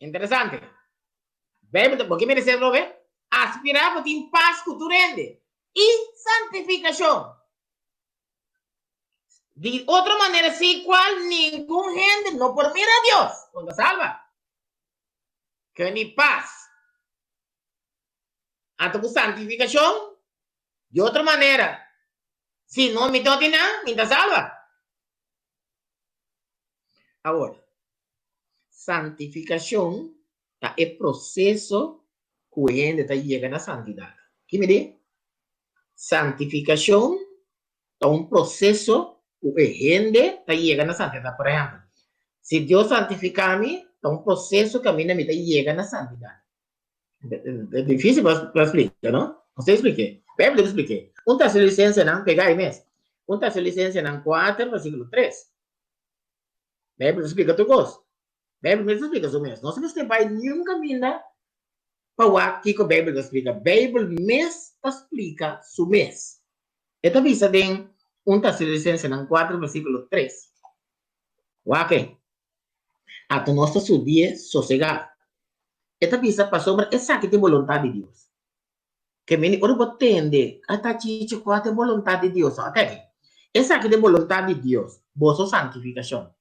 Interessante. Porque me dice, aspirar para ter paz culturalmente e santificação. De outra maneira, sem qual nenhum gente não pode mirar a Deus. Quando salva. Que nem paz. Então, santificação, de outra maneira, se não me toque nada, me salva. Agora, santificação é processo que a gente está chegando à santidade. Que me diz? Santificação é processo que a gente está chegando à santidade. Por exemplo, se Deus santificar-me, é processo que a minha vida chega à santidade. É difícil para explicar, não? Você explique. Bíblia explique. Tessalonicenses não, pegar aí mesmo. Tessalonicenses não, 4, versículo 3. Bíblia explica tu gosto. Bíblia explica isso mesmo. Não se você vai nenhum caminho para o que a Bíblia explica. Bíblia mesmo explica isso mesmo. Esta visa tem Tessalonicenses 4, versículo 3. Ok. Até nós estudamos sossegado. Esta visa para sobre essa que tem vontade de Deus. Que me ora pode entender, até chiche qual é a vontade de Deus, ok? Essa que tem vontade de Deus, boa santificação.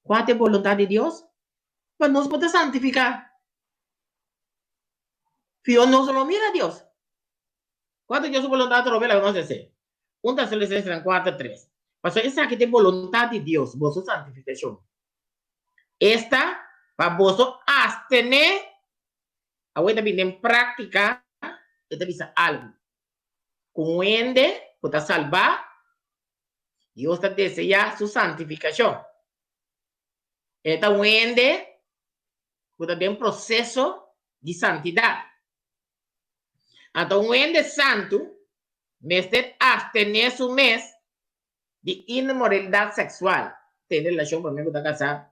Qual é a vontade de Deus? Para nós poder santificar. Fio não só mira a Deus. Qual é a sua vontade revela que nós é? Tessalonicenses 4, 3. Mas essa que tem vontade de Deus, boa santificação. Esta para vos abstener, ahora también en práctica, esta visa algo. Con ende, para salvar, Dios te desea su santificación. Esta ende, para también proceso de santidad. Hasta un ende santo, me esté abstener su mes de inmoralidade sexual. Tem relação para mim com a casa,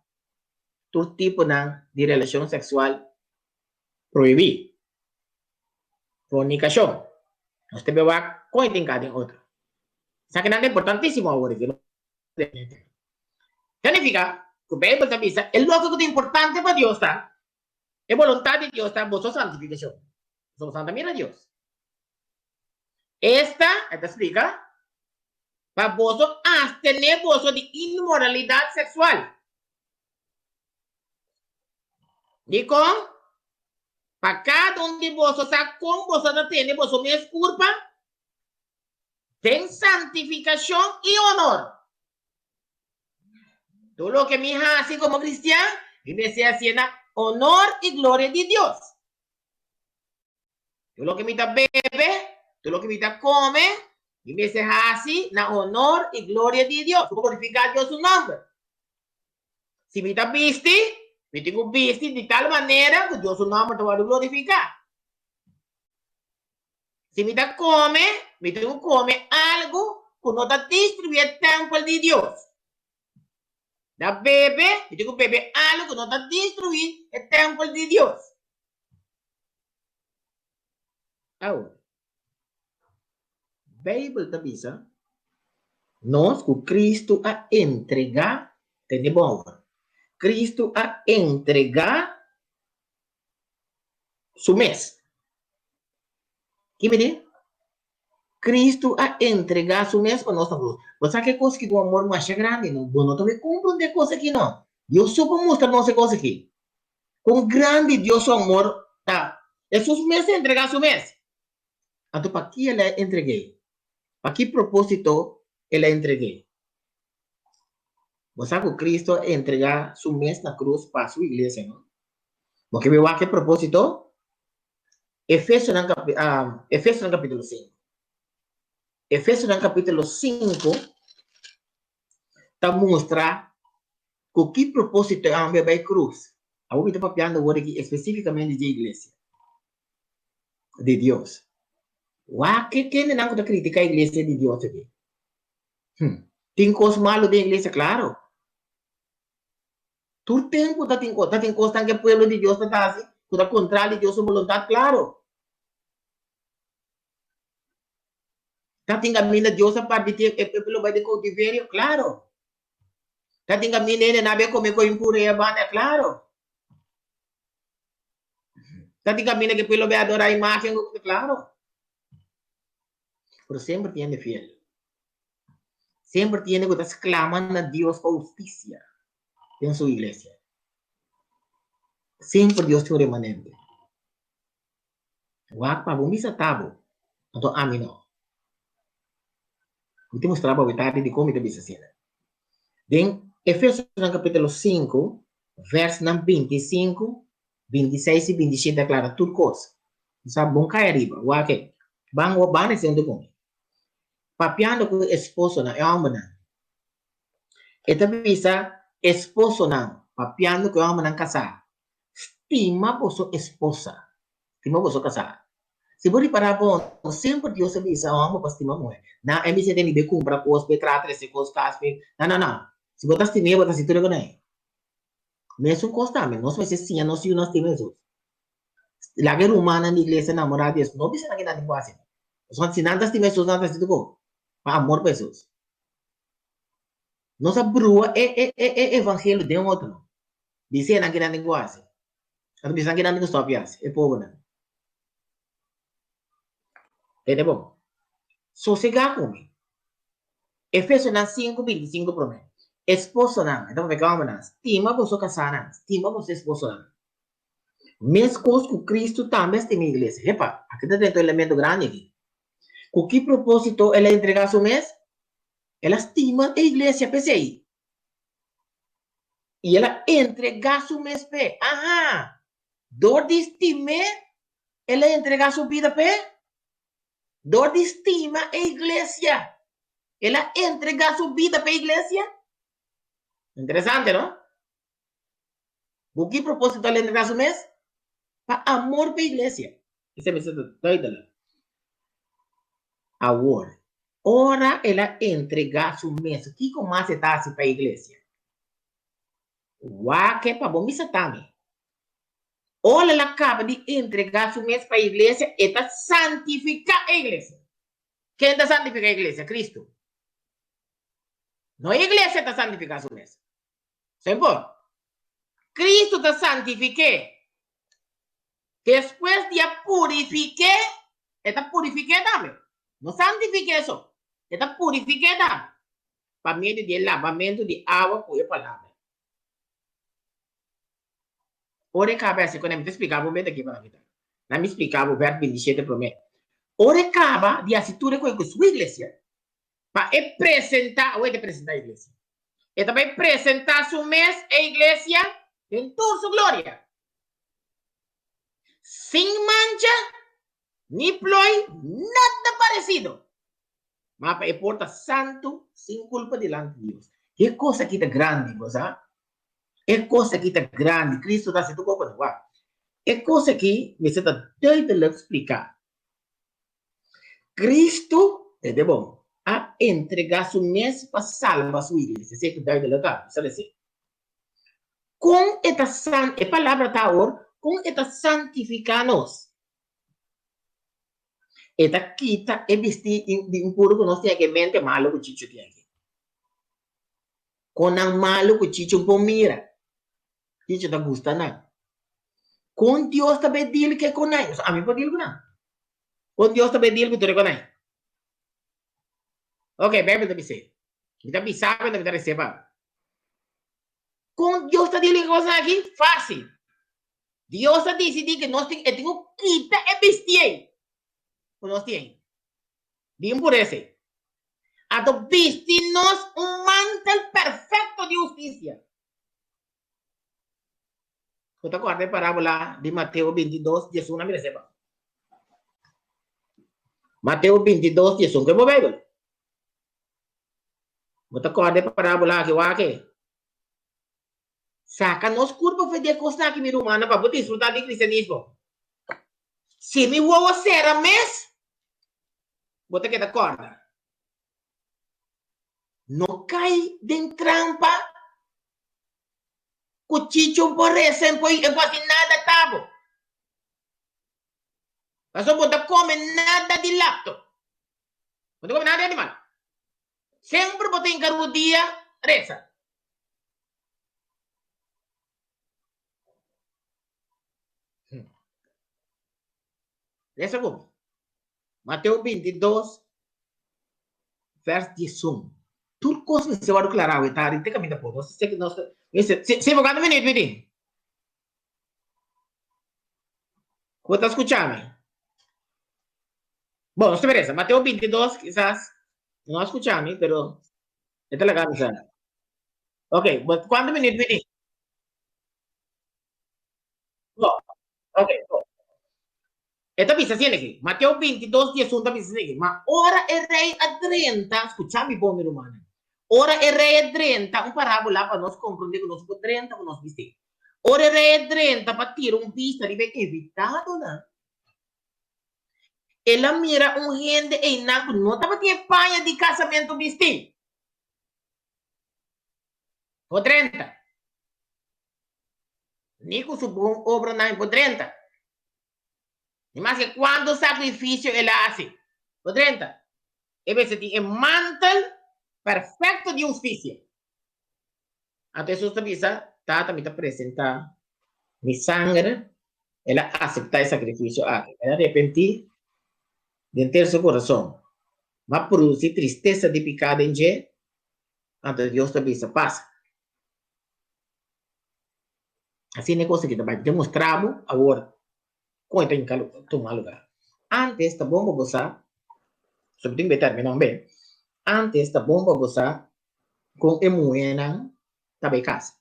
todo tipo de relação sexual proibido. Fornicação. Nós temos que cuidar de outro. Isso aqui é importantíssimo agora. Significa que o Bíblia está dizendo, é logo que é importante para Deus, tá? É vontade de Deus, tá? Vos santificação. Somos santa mira Deus. Esta explica, para vos abstener vos de inmoralidade sexual. Dico, para cada de vos, sabe como vos tem vos mesma culpa, tem santificação e honor. Todo lo que mi hija hace como cristiano, me se haciendo honor y gloria de Dios. Todo lo que me da bebe, todo lo que me da come, me se hace na honor y gloria de Dios. Glorificar Dios su nombre. Si me da viste, me tengo viste de tal manera que Dios su nombre te va a glorificar. Si me da come, me tengo come algo que no te distribuye el templo de Dios. Da bebe, eu digo bebe algo que não está destruindo o templo de Deus. Agora, a Bíblia está dizendo, nós que Cristo a entregar, tem bom. Cristo a entregar su mês. Que me diz? Cristo a entregar su mês para nós. Você sabe que coisa que o amor mais grande, não? Não também compreende coisa que não. Deus só para mostrar nossa coisa aqui. Com grande Deus seu amor, tá? É seus meses entregar su mês. Então, para que ela entreguei? Para que propósito ela entreguei? Você sabe que Cristo entregar su mês na cruz para sua igreja, não? Porque me va a qué propósito? Efesios en capítulo 5. Efesios en capítulo 5 te muestra con qué propósito es a cruz. Ahora estoy papiando aquí específicamente de iglesia. De Dios. ¿Qué tiene que criticar a iglesia de Dios aquí? Tem cosas malas de iglesia, claro. Todo tempo tem coisa que o pueblo de Deus está assim, que está contrário de Deus, sua vontade, claro. Está tem caminho de Deus a parte de pelo vai de cautiverio, claro. Está tem caminho de não haver comer com impureza, é claro. Está tem caminho que pelo vai adorar a imagem, claro. Pero sempre tiene fiel. Sempre tiene que estar clamando a Dios por justicia en su iglesia. Sempre Dios tiene remanente. Wapa bumisa tabo. Então, amém não. Vou mostrar para você de como está sendo. Em Efésios capítulo 5, verso 25, 26 e 27 declara tudo coisa. Sabe, bom cai arriba. Wake. Bang bane sendo com. Papiando com esposo na homem na. Esta bisa esposo na. Papiando com homem na casar. Estima por sua esposa. Estima por sua casar. Se você parar bom, sempre Deus se diz, homem para estimar mulher. Não, é me se tem que comprar coisas, para tratar esse coisa, não. Se você estimar, você se tudo bem. Mesmo costa, não se vai ser sim, não se nós temos isso. La guerra humana na igreja namorada, não precisa que nada quase. Só se nada estima isso, nada se tudo. Para amor para Jesus. Nossa brua é evangelho de um outro. Diz que nada quase. Não precisa que nada stop é povo não. É bom. Sossegar comigo. Efésios 5, 25 promete. Esposo não. Então, vamos lá. Estima você casar, estima você esposo não. Mesmo coisa que Cristo também tem na igreja. Repa, aqui está dentro do elemento grande aqui. Com que propósito ela entregar seu mês? Ela estima a igreja, pensei. E ela entregar seu mês, pé. Aham. Dor de estima, ela entregar sua vida, pé. Dor de estima a igreja. Ela entregar sua vida para a igreja. Interessante, não? Com que propósito ela entregar seu mês? Para amor para a igreja. Isso é doido. Amor. Ora ela entregar su mesa. Que mais está assim para a igreja? Uá, que para bom missa também. Ora ela acaba de entregar su mesa para a igreja e está santificar a igreja. Quem está santificar a igreja? Cristo. Não a igreja está santificando su mesa. Sempre. Cristo está santificando. Depois de purificar, está purificando também. Não santifica isso. Está purificando. Para meio de lavamento de água com a palavra. Ora cabe quando me explicava o momento aqui para vida. Não me explicava o verbo 27 para mim. Ora cabe de atitude com a sua igreja. Para apresentar, ou apresentar a igreja. E também apresentar su mês a igreja em toda sua glória. Sem mancha, ni ploi, nada parecido. Mas para porta santo, sem culpa delante de Deus. Que coisa que está grande, você? É coisa que está grande. Cristo está sendo como não vai. É coisa que você está doido de explicar. Cristo, é de bom, a entregar su mês para salvar sua igreja. Você que doido de cá, sabe assim? Com esta santa, a palavra está agora, com esta santificar-nos. Esta quita e vestir de impuro que nós temos que mente malo que o chicho tem aqui. Com a malo que o chicho mira. Chicho está gostando. Com Deus está pedindo que é com nós. A mim pode ir com nós. Com Deus está pedindo que tu é com nós. Ok, Bíblia está dizendo. Está bisado, está recebendo. Com Deus está dizendo coisa aqui, fácil. Deus está dizendo que nós temos que quitar e vestir. Nós temos. De impureza. A vestir-nos mantel perfeito de justiça. Você acorda a parábola de Mateus 22, Jesus não me receba. Mateus 22, Jesus que é bobego. Você acorda a parábola que o que saca nos curva fazer coisa que me romana para poder desfrutar de cristianismo. Se me vou ser a mês, você que acorda. Não cai de trampa. Cuchicho por recém, pois é quase nada tabo. Mas não pode comer nada de laptop. Não pode comer nada de animal. Sempre pode encarar o dia, reza. Reza como? Mateus 22, verso 18. Tudo coisa que você vai declarar, tá? Tem que me dar por você. Sei que nós... Se vogando minuto, menino. Você está escutando? Bom, esto beleza. Mateus 22, quizás não escutamos, pero está legal, sabe? Ok, but quanto minuto, menino? Bom, ok, bom. Esta pista tiene aquí. Mateo 22, 18 pista tiene aquí. Ma ora il re a 30, escuchami bom, meu irmão. Ora il re a 30, un parabola para nós compreender que nós por 30 nós viste. Ora il re a 30 para tirar pista de evitado, né? Ela mira gente e não estava tendo panha de casamento vestido. Por 30. Nico subiu obra na por 30. Mas que quando o sacrifício ele hace? Por 30. E você tem um mantel perfeito de justiça. Até Jesus também está apresentar mi sangue, ela aceitar o sacrifício. Ela arrepentir de ter seu coração. Mas produzir tristeza de pecado em gente, ante Deus também se passa. Assim é coisa que também demonstramos agora. Como tem que tomar lugar. Antes, está bom para você, sobre tem que terminar bem. Antes, está bom para você, com emoena, também casa.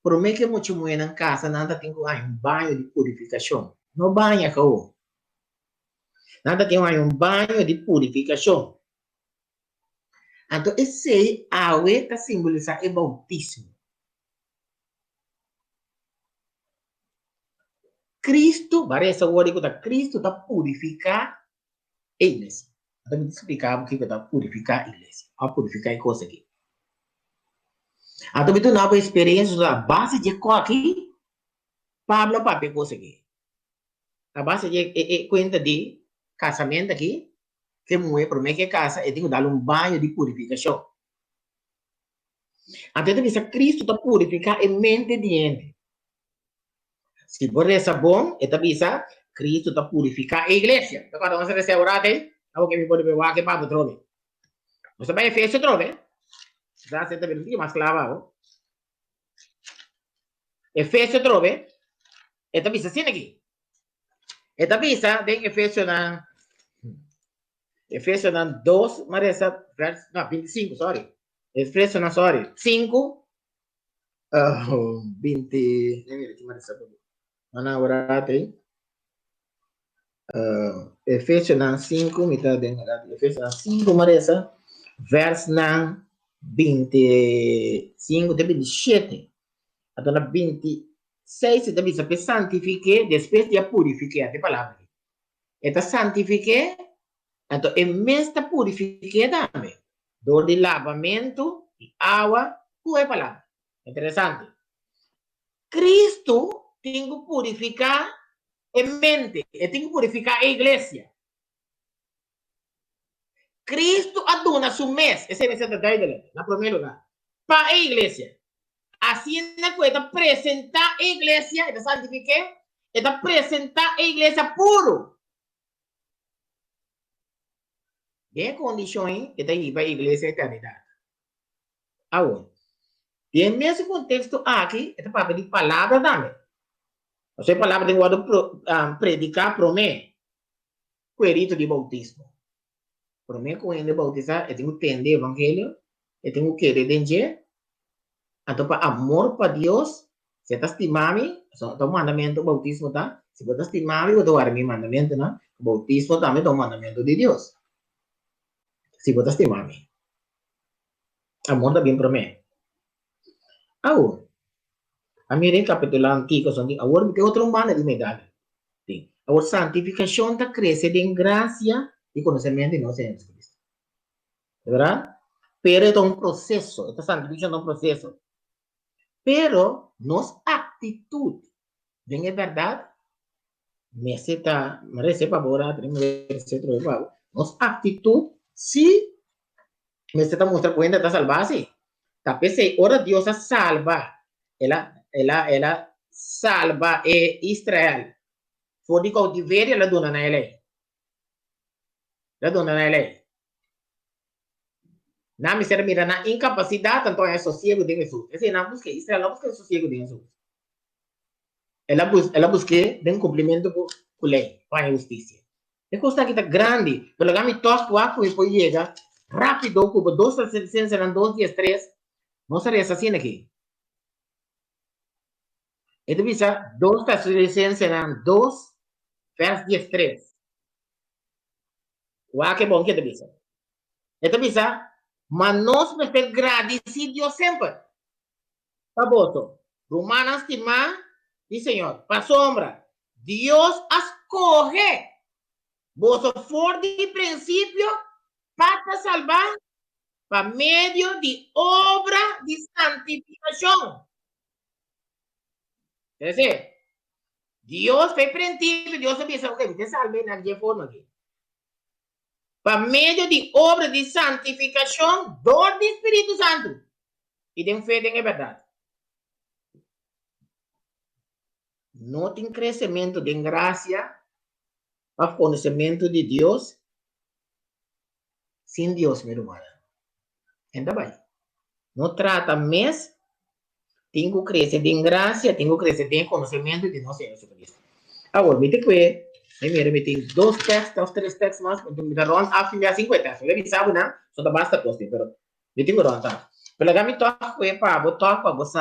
Por mim que muito moeda em casa, nada tem um banho de purificação. Não banha, cão. Nada tem um banho de purificação. Então, esse água está simbolizando o bautismo. Cristo, parece o que Cristo está purificando eles. Então, me explicar o que é purificar a igreja. A purificar a coisa aqui. Então, tu não tem experiência da base de aqui. Pablo papi coisa aqui. A base de conta de casamento aqui. Que mulher promete que casa e tem que dar banho de purificação. Então, tu Cristo está purificar a mente de gente. Se por essa bom, então bisa Cristo está purificar a igreja. Então, quando você restaurado aí, algo que me pode ver que Pablo trove. Você vai Efésio trove. Já você está vendo mais claro. Efésio trove. Então, bisa assim aqui. Então, bisa tem Efésio 2, Marisa, verso, no, 25, sorry. Efésio, no, sorry. 5, 20, Marisa, mana orate. Efésios 5, mitad de Efésios 5, Marisa, verso 25 de 27. Até na 26, também se santifique, depois de purificar, a palavra. Eta santifique, então é mesmo purifique também. Dor de lavamento, de água, com a palavra. Interessante. Cristo tem que purificar a mente, e tem que purificar a igreja. Cristo aduna su mês, esse é o detalhe, na primeiro lugar, para a igreja. Assim, na coisa, apresentar a igreja, e santifique, e apresentar a igreja puro. Tem condições que tem para a igreja eternidade. Aonde? E no mesmo contexto aqui, é para pedir palavra também. Você palavra tem que predicar para mim, com o rito de bautismo. Para mim, com ele bautizar, eu tenho que entender o evangelho, eu tenho que entender. Então, para amor para Deus, se está estimando, o mandamento do bautismo, tá? Se você está estimando, eu estou o mandamento, né? O bautismo também é o mandamento de Deus. Se você está estimando. Amor também para mim. Agora, a minha recapitulando antigo, agora tem outro humano de medalha. Agora, santificação está crescendo em graça e conhecimento de nosso Senhor Cristo. ¿Verdad? Pero es un proceso, esta santificación es un proceso. Pero nos actitud, ¿bien es verdad? Me rece para nos actitud, sí, me está mostrando cuenta de salvarse. Tapi se ora Dios salva, ela salva Israel. Fue de cautiverio la dona na lei. La dona na lei. Na misera mira na incapacidade, então é sossego de Jesus. Esse não busca Israel, não busca sossego de Jesus. Ela busca de cumprimento com a lei, com a justiça. É coisa que está grande, pelo que me toca o arco e depois chega rápido, como 2 serão 2 dias 3, não seria assim aqui. Então, bisa 2 serão 2, verso 13. O arco é bom que é bisa. Então, bisa, mas nós devemos ser agradecidos sempre. Tá bom, Romanos estima, diz Senhor, para sombra, Deus escolhe, vos for de princípio, para salvar, para meio de obra de santificação. Quer dizer, Deus fez princípio, Deus pensa, ok, te salve na que forma aqui. Para meio de obra de santificação, dor do Espírito Santo. E tem fé, tem verdade. Não tem crescimento de graça, para conhecimento de Deus, sem Deus, meu irmão. Ainda bem. Não trata mais, tem que crescer em graça, tem que crescer em conhecimento de nosso Senhor Jesus Cristo. Agora, me tem que me tem 2 textos, 3 textos mais, me dá ron, a filha 5 textos. Eu sabe, não? Só da basta poste, pero me tem que ron, tá? Pela que me toca, para você,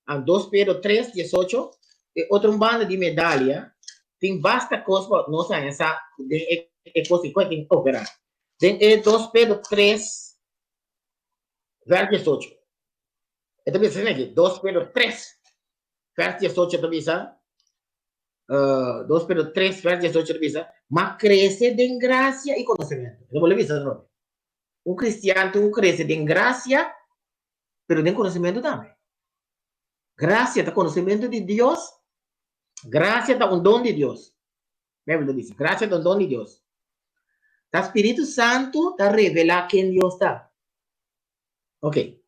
a 2 Pedro 3, 18, outro bando de medalha, tem basta coisa, não sei, essa, é coisa que tem que operar. Tem 2 Pedro 3, verso 18. Então, diz aqui, 2 Pedro 3, verso 18, então, diz, 2 pero 3 verso 18 dice, mas crece en gracia y conocimiento. ¿Lo vuelve a decir? Un cristiano crece en gracia, pero en conocimiento también. Gracia está conocimiento de Dios. Gracia está un don de Dios. Bíblia dice, gracia está un don de Dios. El Espíritu Santo te revela quién Dios está. Ok.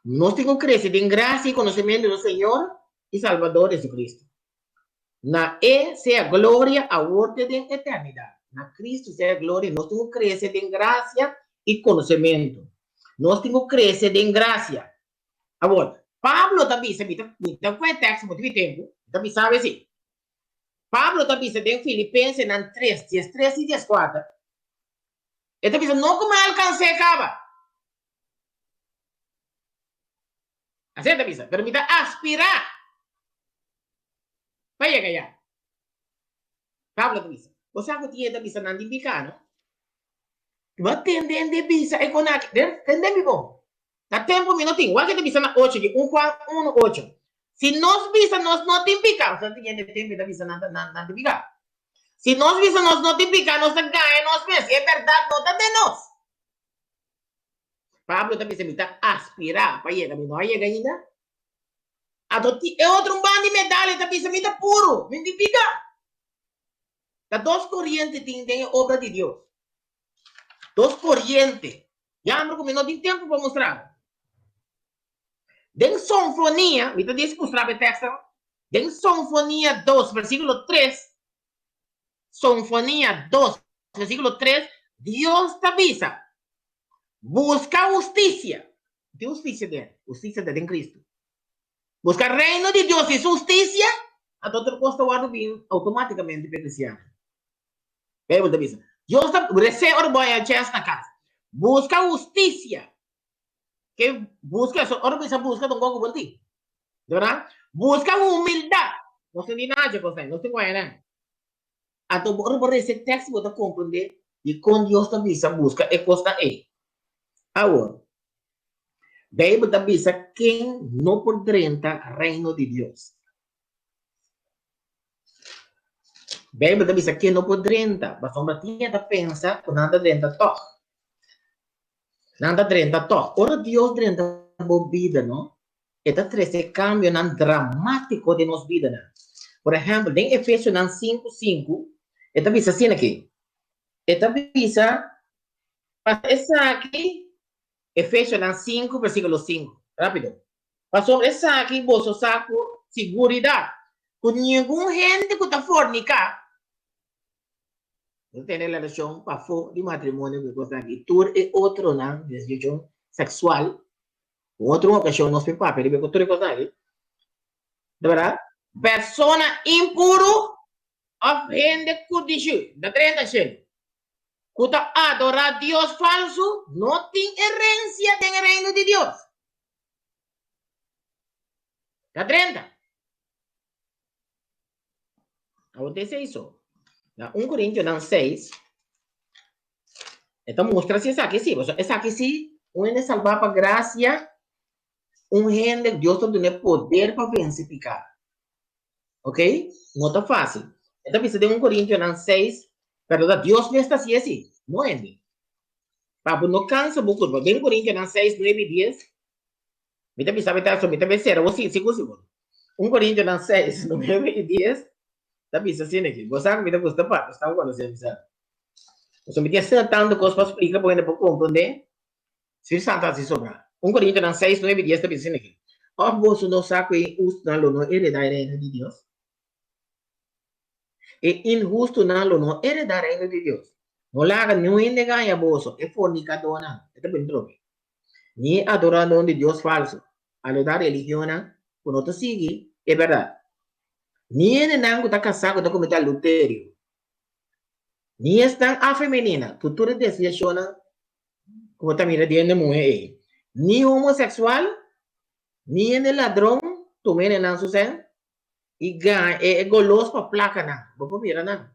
Nós temos que crescer em graça e conhecimento do Senhor e Salvador Jesucristo. Na E seja glória a ordem da eternidade. Na Cristo seja glória. Nós temos que crescer em graça e conhecimento. Nós temos que crescer em graça. Agora, Pablo também sabe, então foi texto muito tempo, também sabe assim. Pablo também sabe em Filipenses 3, 13 e 14. Ele também diz, não como alcancei acaba. Assim também diz, permita aspirar. Vai ganhar. Pablo também diz, você sabe que ele também não indica, não? Vai tender de bisa e conac, entende bom? Na tempo minutinho, o que ele bisa na 8 de 1 4 1 8. Se nós bisa nós não tipicar, você tem de tempo da bisa não tipicar. Se nós bisa nós não tipicar, nós ganha nós mesmos, é verdade toda de nós. Pablo também se mita aspirar, para ele também não é ainda. É outro bando de medalha também se mita puro, não tipicar. As duas correntes têm obra de Deus. Dos corrientes. Já ando comigo, não tem tempo para mostrar. Den Sinfonia, me disse mostrar o texto. Den Sinfonia 2, versículo 3. Sinfonia 2, versículo 3. Deus te avisa. Busca justicia. De justicia de Cristo. Busca reino de Deus e justicia. A todo custo guardo bem automaticamente para cristiano. Bíblia te avisa. Deus te recebe orgulho na casa. Busca justicia. Que busca eso, ahora bisa busca don gogo bonti. ¿Verdad? Busca humildad. No se ni nada, cosa, no se guayana. A tu por ese texto vos te comprender y con Dios te visa busca e costa e. Ahora, Bíblia te visa quem não podrá entrar reino de Deus. Bíblia te visa quem não podrá entrar. Mas sombra tinha te pensa que nada dentro toc. Nada dentro toc. Ora Deus dentro a vida, não? Esta trece cambio nan dramático de nos vida. Por exemplo, em Efésios 5:5, esta visa assim aqui. Esta visa, essa aqui, Efésios 5, versículo 5. Rápido. Passou essa aqui, você saco, seguridade. Com nenhum gente que está fornicar. Não tem relação para fora de matrimônio que você aqui. Tur é outro, não? Desejão sexual. Outra ocasião, nós temos papel, ele vai coisa aí. De verdade? Persona impuro, ofende codicio, da 30 gente. Kuta adorar Deus falso, não tem herência no reino de Deus. Da 30. Acontece isso. Na 1 Coríntios 6, então mostra se essa aqui sim. Essa aqui sim, onde salvar para graça, gente, Deus tem poder para vencer pecado. Ok? Não está fácil. Então, precisa de 1 Coríntios 6, pero Deus não está assim. Não é? Para não cansa, vou curvar. 1 Coríntios 6, 9 e 10. Me também sabe estar sobre, também será, você seguro. 1 Coríntios 6, 9 e 10. Tapi assim aqui. Você sabe, me dá gosto para, está agora você sabe. Você me tinha tanto coisa para explicar, para compreender. Se santa se sobra. 1 Coríntios 6, 9 e 10, também assim aqui. Ó, você não sabe que o não heredar o reino de Deus. E injusto não heredar o reino de Deus. Não larga nenhum de ganha bolso. É fornicador, não. É bem droga. Ni adorador de Deus falso. A da religião, por não te seguir, é verdade. Ni ele não está casado com cometer adultério. Ni está afeminina. Tudo desejo, como está mirando de mulher. Ni homossexual, ni ele ladrão, também não sucede. E ganha, é goloso para placa, não. Vou mirar, não.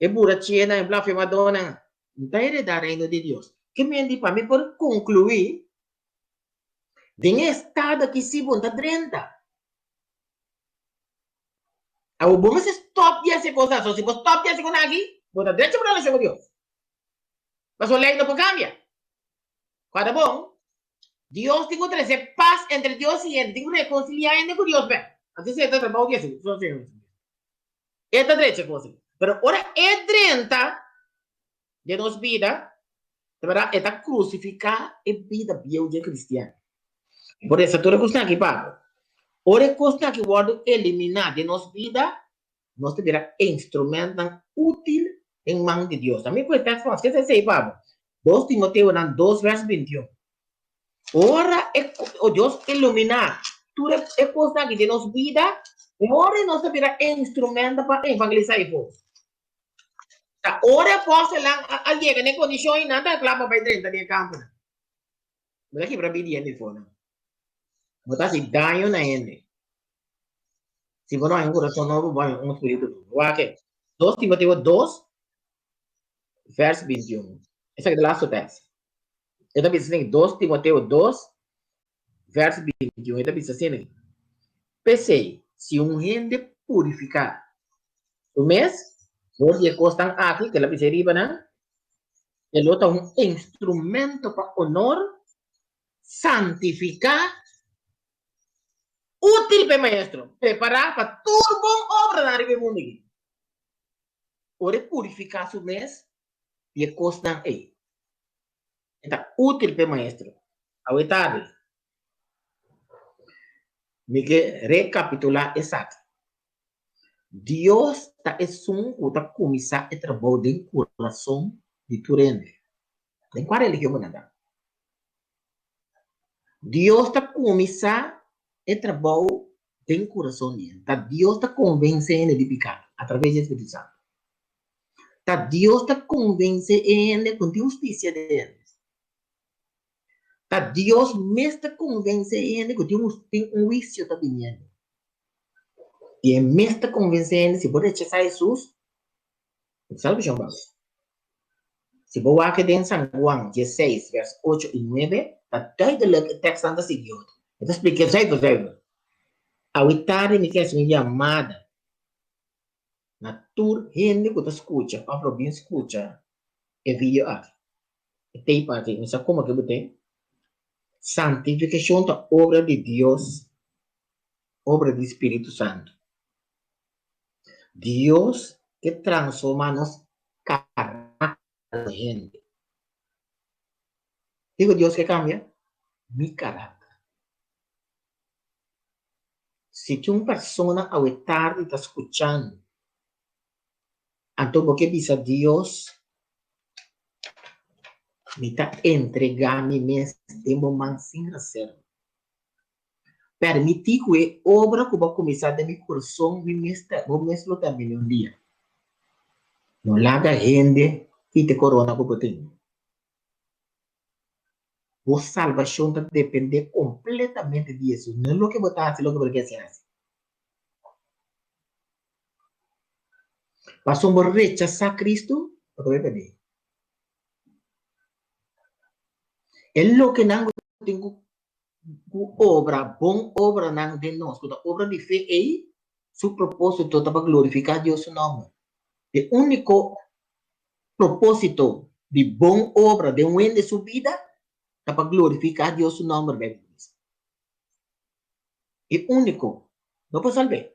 É buratinha, é blasfemadora. Não está heredar o reino de Deus. Que me diz para mim, por concluir, tem estado que se bunda 30. Ahora vamos a stop ya esa cosa. Si vos stop ya esa cosa aquí, vos estás derecho por la relación con Dios. Pero ley no puede cambiar. Cuando bom, Dios tiene que tener paz entre Dios y él. Tiene que reconciliar con Dios. Así se trata de eso. Esta derecha cosa. Pero ahora es 30 de nos vida, de verdad, está crucificada en vida biológica cristiana. Por eso, toda cosa aqui, Pablo. Ora cosa que guardo eliminar de nos vida, nós terá instrumento útil em mão de Deus. Também pode estar falando, que você Pablo? 2 Timoteo 2, verso 21. Ora, o Deus iluminar tudo é coisa que de nos vida, ora nós terá instrumento para evangelizar e povo. Ora posso lá, alguém que condição e nada, claro, para dentro do campo. Mas aqui para pedir ele fora. Botar se danho na ele. Se você não é um coração novo, vai um espírito novo. Ok. 2 Timoteo 2, verso 21. Esse aqui é o last text. Eu também assim, 2 Timoteo 2, verso 21. Eu também assim, pensei, se um gente purificar o mês, você costan aqui, que ela vai ser né? Ele é um instrumento para honor, santificar, útil para maestro, preparar para tudo bom obra na riba mundo. Ora purificar o mês, e costan aí. Está útil para maestro. A tarde. Me que recapitular exacto. Dios es un que começar a trabalhar dentro do coração de tu rende. Em qual religião você está? Deus está começar a trabalhar dentro do coração dele. Tá Deus está convencendo de pecar através do Espírito Santo. Tá Deus está convencendo com a justiça dele. Tá Deus mesmo está convencendo que tem um juízo está vindo. E é mesmo está convencendo se pode rechazar Jesus, salvação vai. Se você aqui em San Juan 16, versos 8 e 9, está duidelijk o texto antes de Deus. Então, expliquei isso aí para você. A oitava me quer ser chamada na tur gente que escuta, para bem escuta, e vídeo aqui. E tem parte, não sabe como que você santificação da obra de Deus, obra do Espírito Santo. Deus que transforma nos caráter da gente. Digo Deus que cambia, mi caráter. Se uma pessoa ao tarde está escutando, então porque diz a Deus, me está entregando mesmo de momento sem reserva. Permitir que a obra que vai começar de meu coração, vou mesmo também um dia. Não larga gente e te corona que eu tenho. A salvação depende completamente de Jesus. Não é o que você está fazendo, o que você faz. Mas se você rechazar Cristo, você vai perder. É o que não tenho obra, bom obra não de nós. A obra de fé é seu propósito para glorificar Deus seu nome. O único propósito de bom obra de um de sua vida é para glorificar Deus seu nome. É único. Não pode salvar.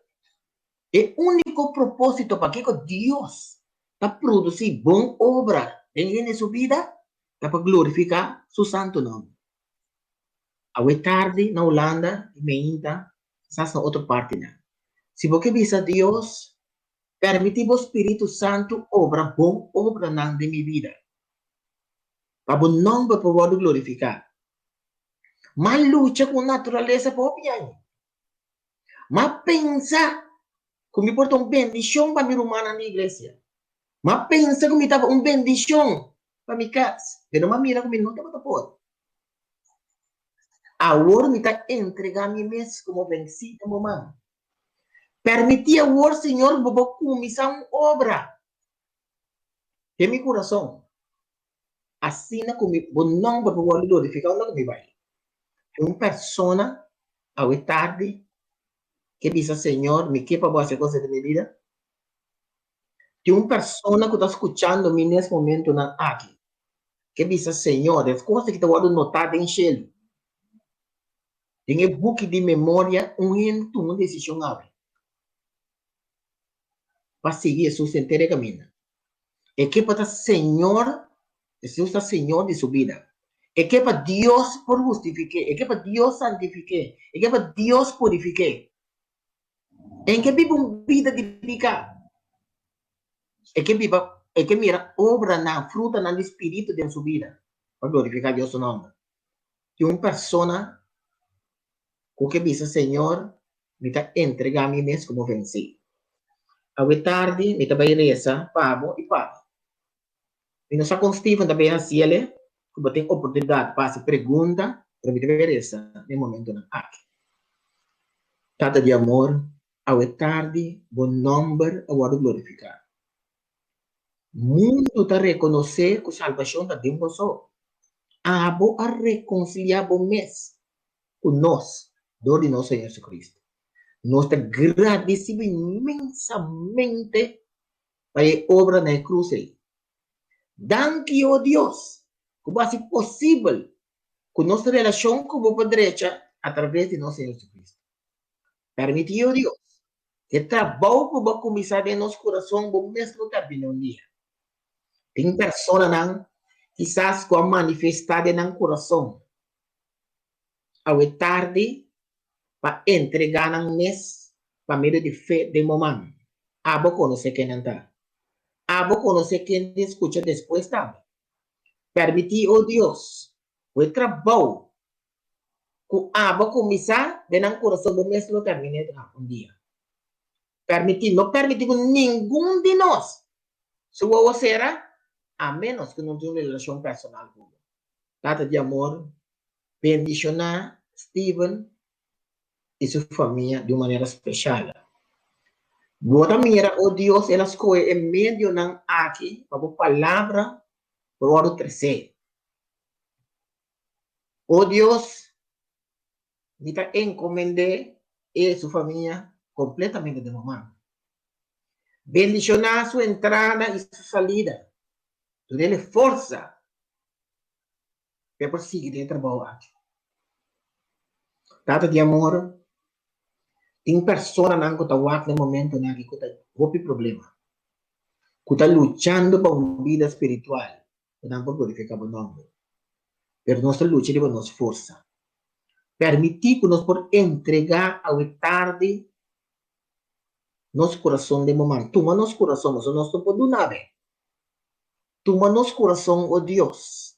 É único propósito para que Deus está produzir bom obra em sua vida é para glorificar seu santo nome. A tarde na Holanda, me ainda, estás na outra parte, né? Se você visa Deus, permite o Espírito Santo obra bom, obra na de minha vida. Para o nome para poder glorificar. Mas luta com a natureza própria. Mas pensa que me porta uma bendição para minha humana na igreja. Mas pensa que me estava uma bendição para minha casa. Pero uma mira que me não estava por. Agora me está entregando a mim mesmo como vencido, mamãe. Permitia o Senhor para começar uma obra de meu coração. Assim como não para poder glorificar, não me vai. Uma pessoa, ao tarde, ¿Qué dice Señor? ¿Me qué para hacer cosas de mi vida? De una persona que está escuchando en este momento aquí. ¿Qué dice Señor? Es cosa que te voy a notar en el en el book de memoria, una decisión abre para seguir su sentido de camino. Es que para Señor, Jesús es Señor de su vida. Es que para Dios por justifique, es que para Dios santifique, es que para Dios purifique. En que vive una vida dedicada. Es que mira, obra na fruta na espíritu de su vida. Para glorificar Dios su nombre. Y una persona que dice, Señor, me está entregando mi mes como vencí. A tarde, me está reza, pago e pago. E não está constivo também assim, ele, que tem oportunidade para se pergunta, para me ver essa, no momento na aqui. Tata de amor, ao tarde, bom nome, ao glorificar. Mundo está reconhecer que a salvação está dentro de nós. Abo a reconciliar bom mês com nós, dor de nosso Senhor Jesus Cristo. Nós está agradecido imensamente para a obra na cruz. Danke, oh Deus, como é possível com nossa relação com o Padre através de nosso Senhor Jesus Cristo. Permite, oh Deus, que trabalho que vai começar em nosso coração, o mesmo termina um dia. Tem pessoas não, quizás com a manifestada no coração, ao tarde, para entregar no mês, para meio de fé de momento. Abo conhecer quem não está. Abo conhecer quem escuta depois também. Permite, oh Deus, o trabalho que abo começar dentro do coração do mesmo termina um dia. Permitir, não permitir que nenhum de nós sua será, a menos que não tenha uma relação personal com ele. Data de amor, bendicionar Steven e sua família de uma maneira especial. Bota mira, oh Deus, ela escolhe em meio não aqui, para a palavra, para o ano 13. Oh Deus, me está encomendando e sua família completamente de momento. Bendicionar sua entrada e sua salida. Dele força para prosseguir de trabalho. Data de amor, tem pessoa não que está no momento que está com problema. Que está lutando por uma vida espiritual. Não por glorificar o nome. Mas nossa luta é nossa força. Permitir que nós por entregar ao tarde nosso coração de momento. Toma nosso coração, nós não podemos nada. Toma nosso coração, oh Deus.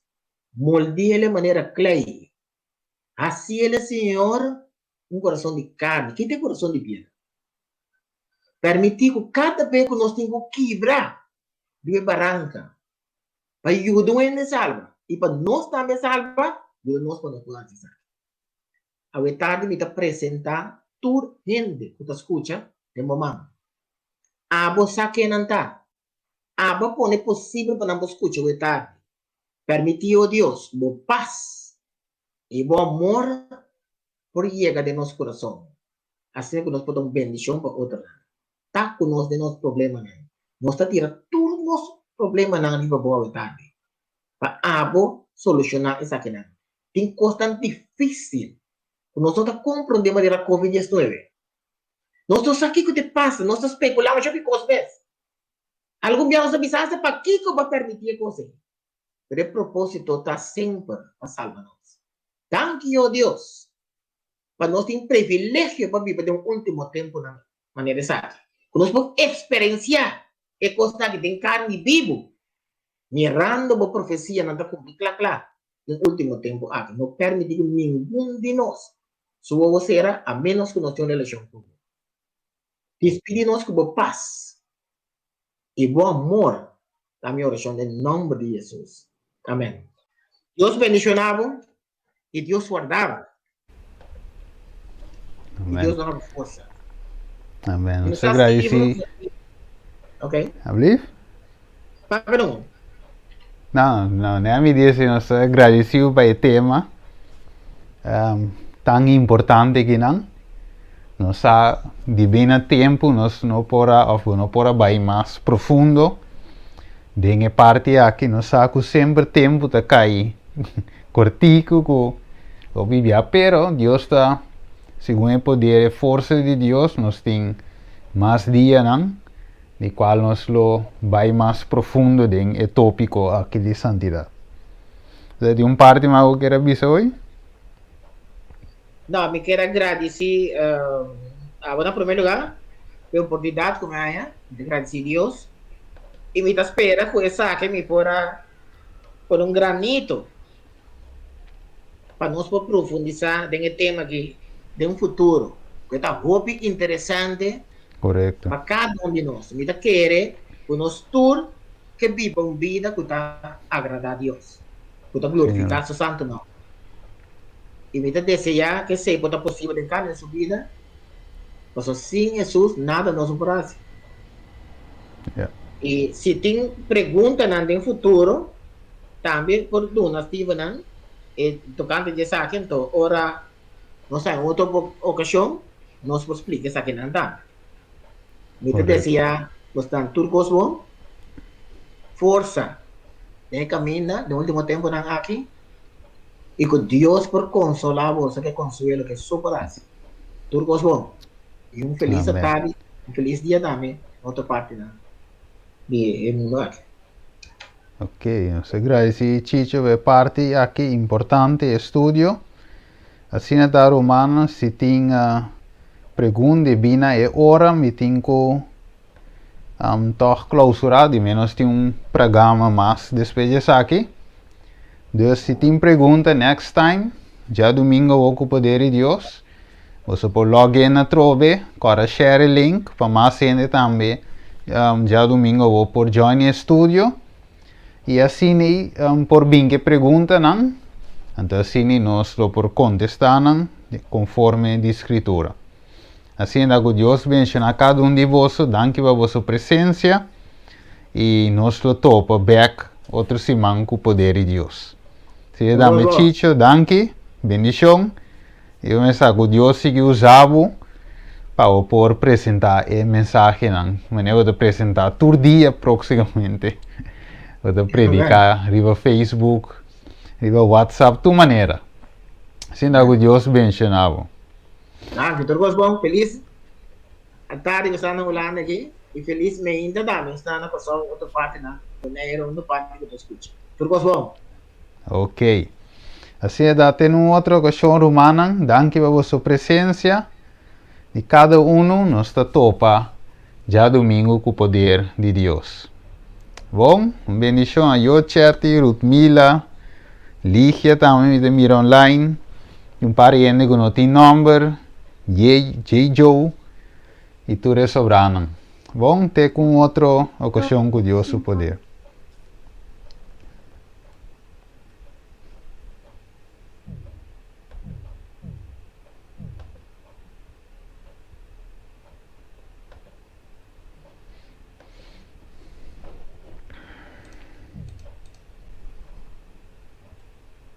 Moldea de maneira clara. Assim ele, Senhor, coração de carne. Quem tem coração de pedra? Permitir que cada vez que nós temos que quebrar de barranca, para ajudar em salva. E para nós também salvar, nós podemos salvar. A tarde me apresentar toda gente que está escutando de momento. Abo saque não está. Abo pone possível para nós escutar a tarde. Permitir, oh Deus, boa paz e bom amor por llegar de nosso coração. Assim que nós podemos bendição para outra. Tá com nós de nosso problema, né? Nós está tirando todos os nossos problemas na nível boa tarde. Para abo solucionar isso aqui, né? Tem coisa difícil. Nós estamos compreendendo a Covid-19. Nós estamos aqui que te passa, nós estamos especulando já que coisas vezes. Algum dia nós avisamos para que vai permitir coisa. Mas o propósito está sempre para salvar nós. Danke, oh Deus. Para nós ter privilégio para viver de um último tempo na maneira certa. Nós podemos experienciar a coisa que tem carne vivo. Mirando a profecia, não está cumprindo, claro. No último tempo, não permite que nenhum de nós sua será, a menos que nós tenhamos relação com ele. Despide-nos com paz e bom amor. A minha oração em nome de Jesus. Amém. Deus bendicionava e Deus guardava. Amém. E Deus dava força. Amém. Nós agradecemos. Ok? Alif? Perdão. Não, nem me disse, nós agradecemos para o tema tão importante que não. Nós há de bem a tempo, nós não pora vai mais profundo. Dengue parte aqui, nós há que sempre tempo tá cair. Cortico, o vivia, pero Deus está, segundo o poder e força de Deus, nós tem mais dia, não? De qual nós lo vai mais profundo em tópico aqui de santidade. De parte mais eu quero avisar hoje? Não, me quero agradecer, em primeiro lugar, pela oportunidade que me há, de agradecer a Deus. E me espera que essa que me por um granito para nós profundizar nesse tema aqui de um futuro que está muito interessante Correto. para cada um de nós. Me quer que nós todos que vivam uma vida que está agradar a Deus, que está glorificar seu santo nome. E me desejar que seja possível em cada sua vida, porque sem Jesus nada nos fará. Yeah. E se tem pergunta no futuro, também por nós tivemos tocante de essa então, ora, nós em outra ocasião, nós vamos explicar essa aqui não tá. Me deseja, bastante turcos bom, força, de caminho, no último tempo não aqui, e que Deus por consolar você, que consuelo que superas. Turcos bom. E feliz tarde, feliz dia também, outra parte não. De Ok, nos agradeci Chicho de parte aqui importante estudio. Assim da romana se tem pergunta bina e ora me tenho toch clausurado, menos tem programa mais depois aqui. Dus se tem pergunta next time, já domingo eu com o poder de Deus. Você pode login na Trove, para share o link para mais gente também. Já domingo eu vou por join o estúdio. E assim, por bem que pergunta, não? Então assim, nós lo por contestar, não? Conforme a escritura. Assim, que Deus bendiga a cada um de vocês, danke por vossa presença. E nós lo topa back outro semana com o poder de Deus. Se dá-me Chicho, danke, bendição. E eu penso que Deus sigue usando para por apresentar a mensagem, não? Mas eu vou apresentar todo dia, proximamente. Vou predicar, riba Facebook, riba WhatsApp, tu maneira. Assim que Deus bendiga. Danke, todos bom, feliz. A tarde que está na Holanda aqui, e felizmente também está na pessoa outra parte, na outra parte que eu escuto. Todos bom. Ok. Assim é da ter outra questão romana, danke por sua presença. E cada nós está topa já domingo com o poder de Deus. Bom, bendição a eu, Cherti, Ruthmila, Ligia também me mira online. Um par de gente que não tem número, J. Joe e tudo é sobrando. Bom, ter com outra ocasião com Deus o poder.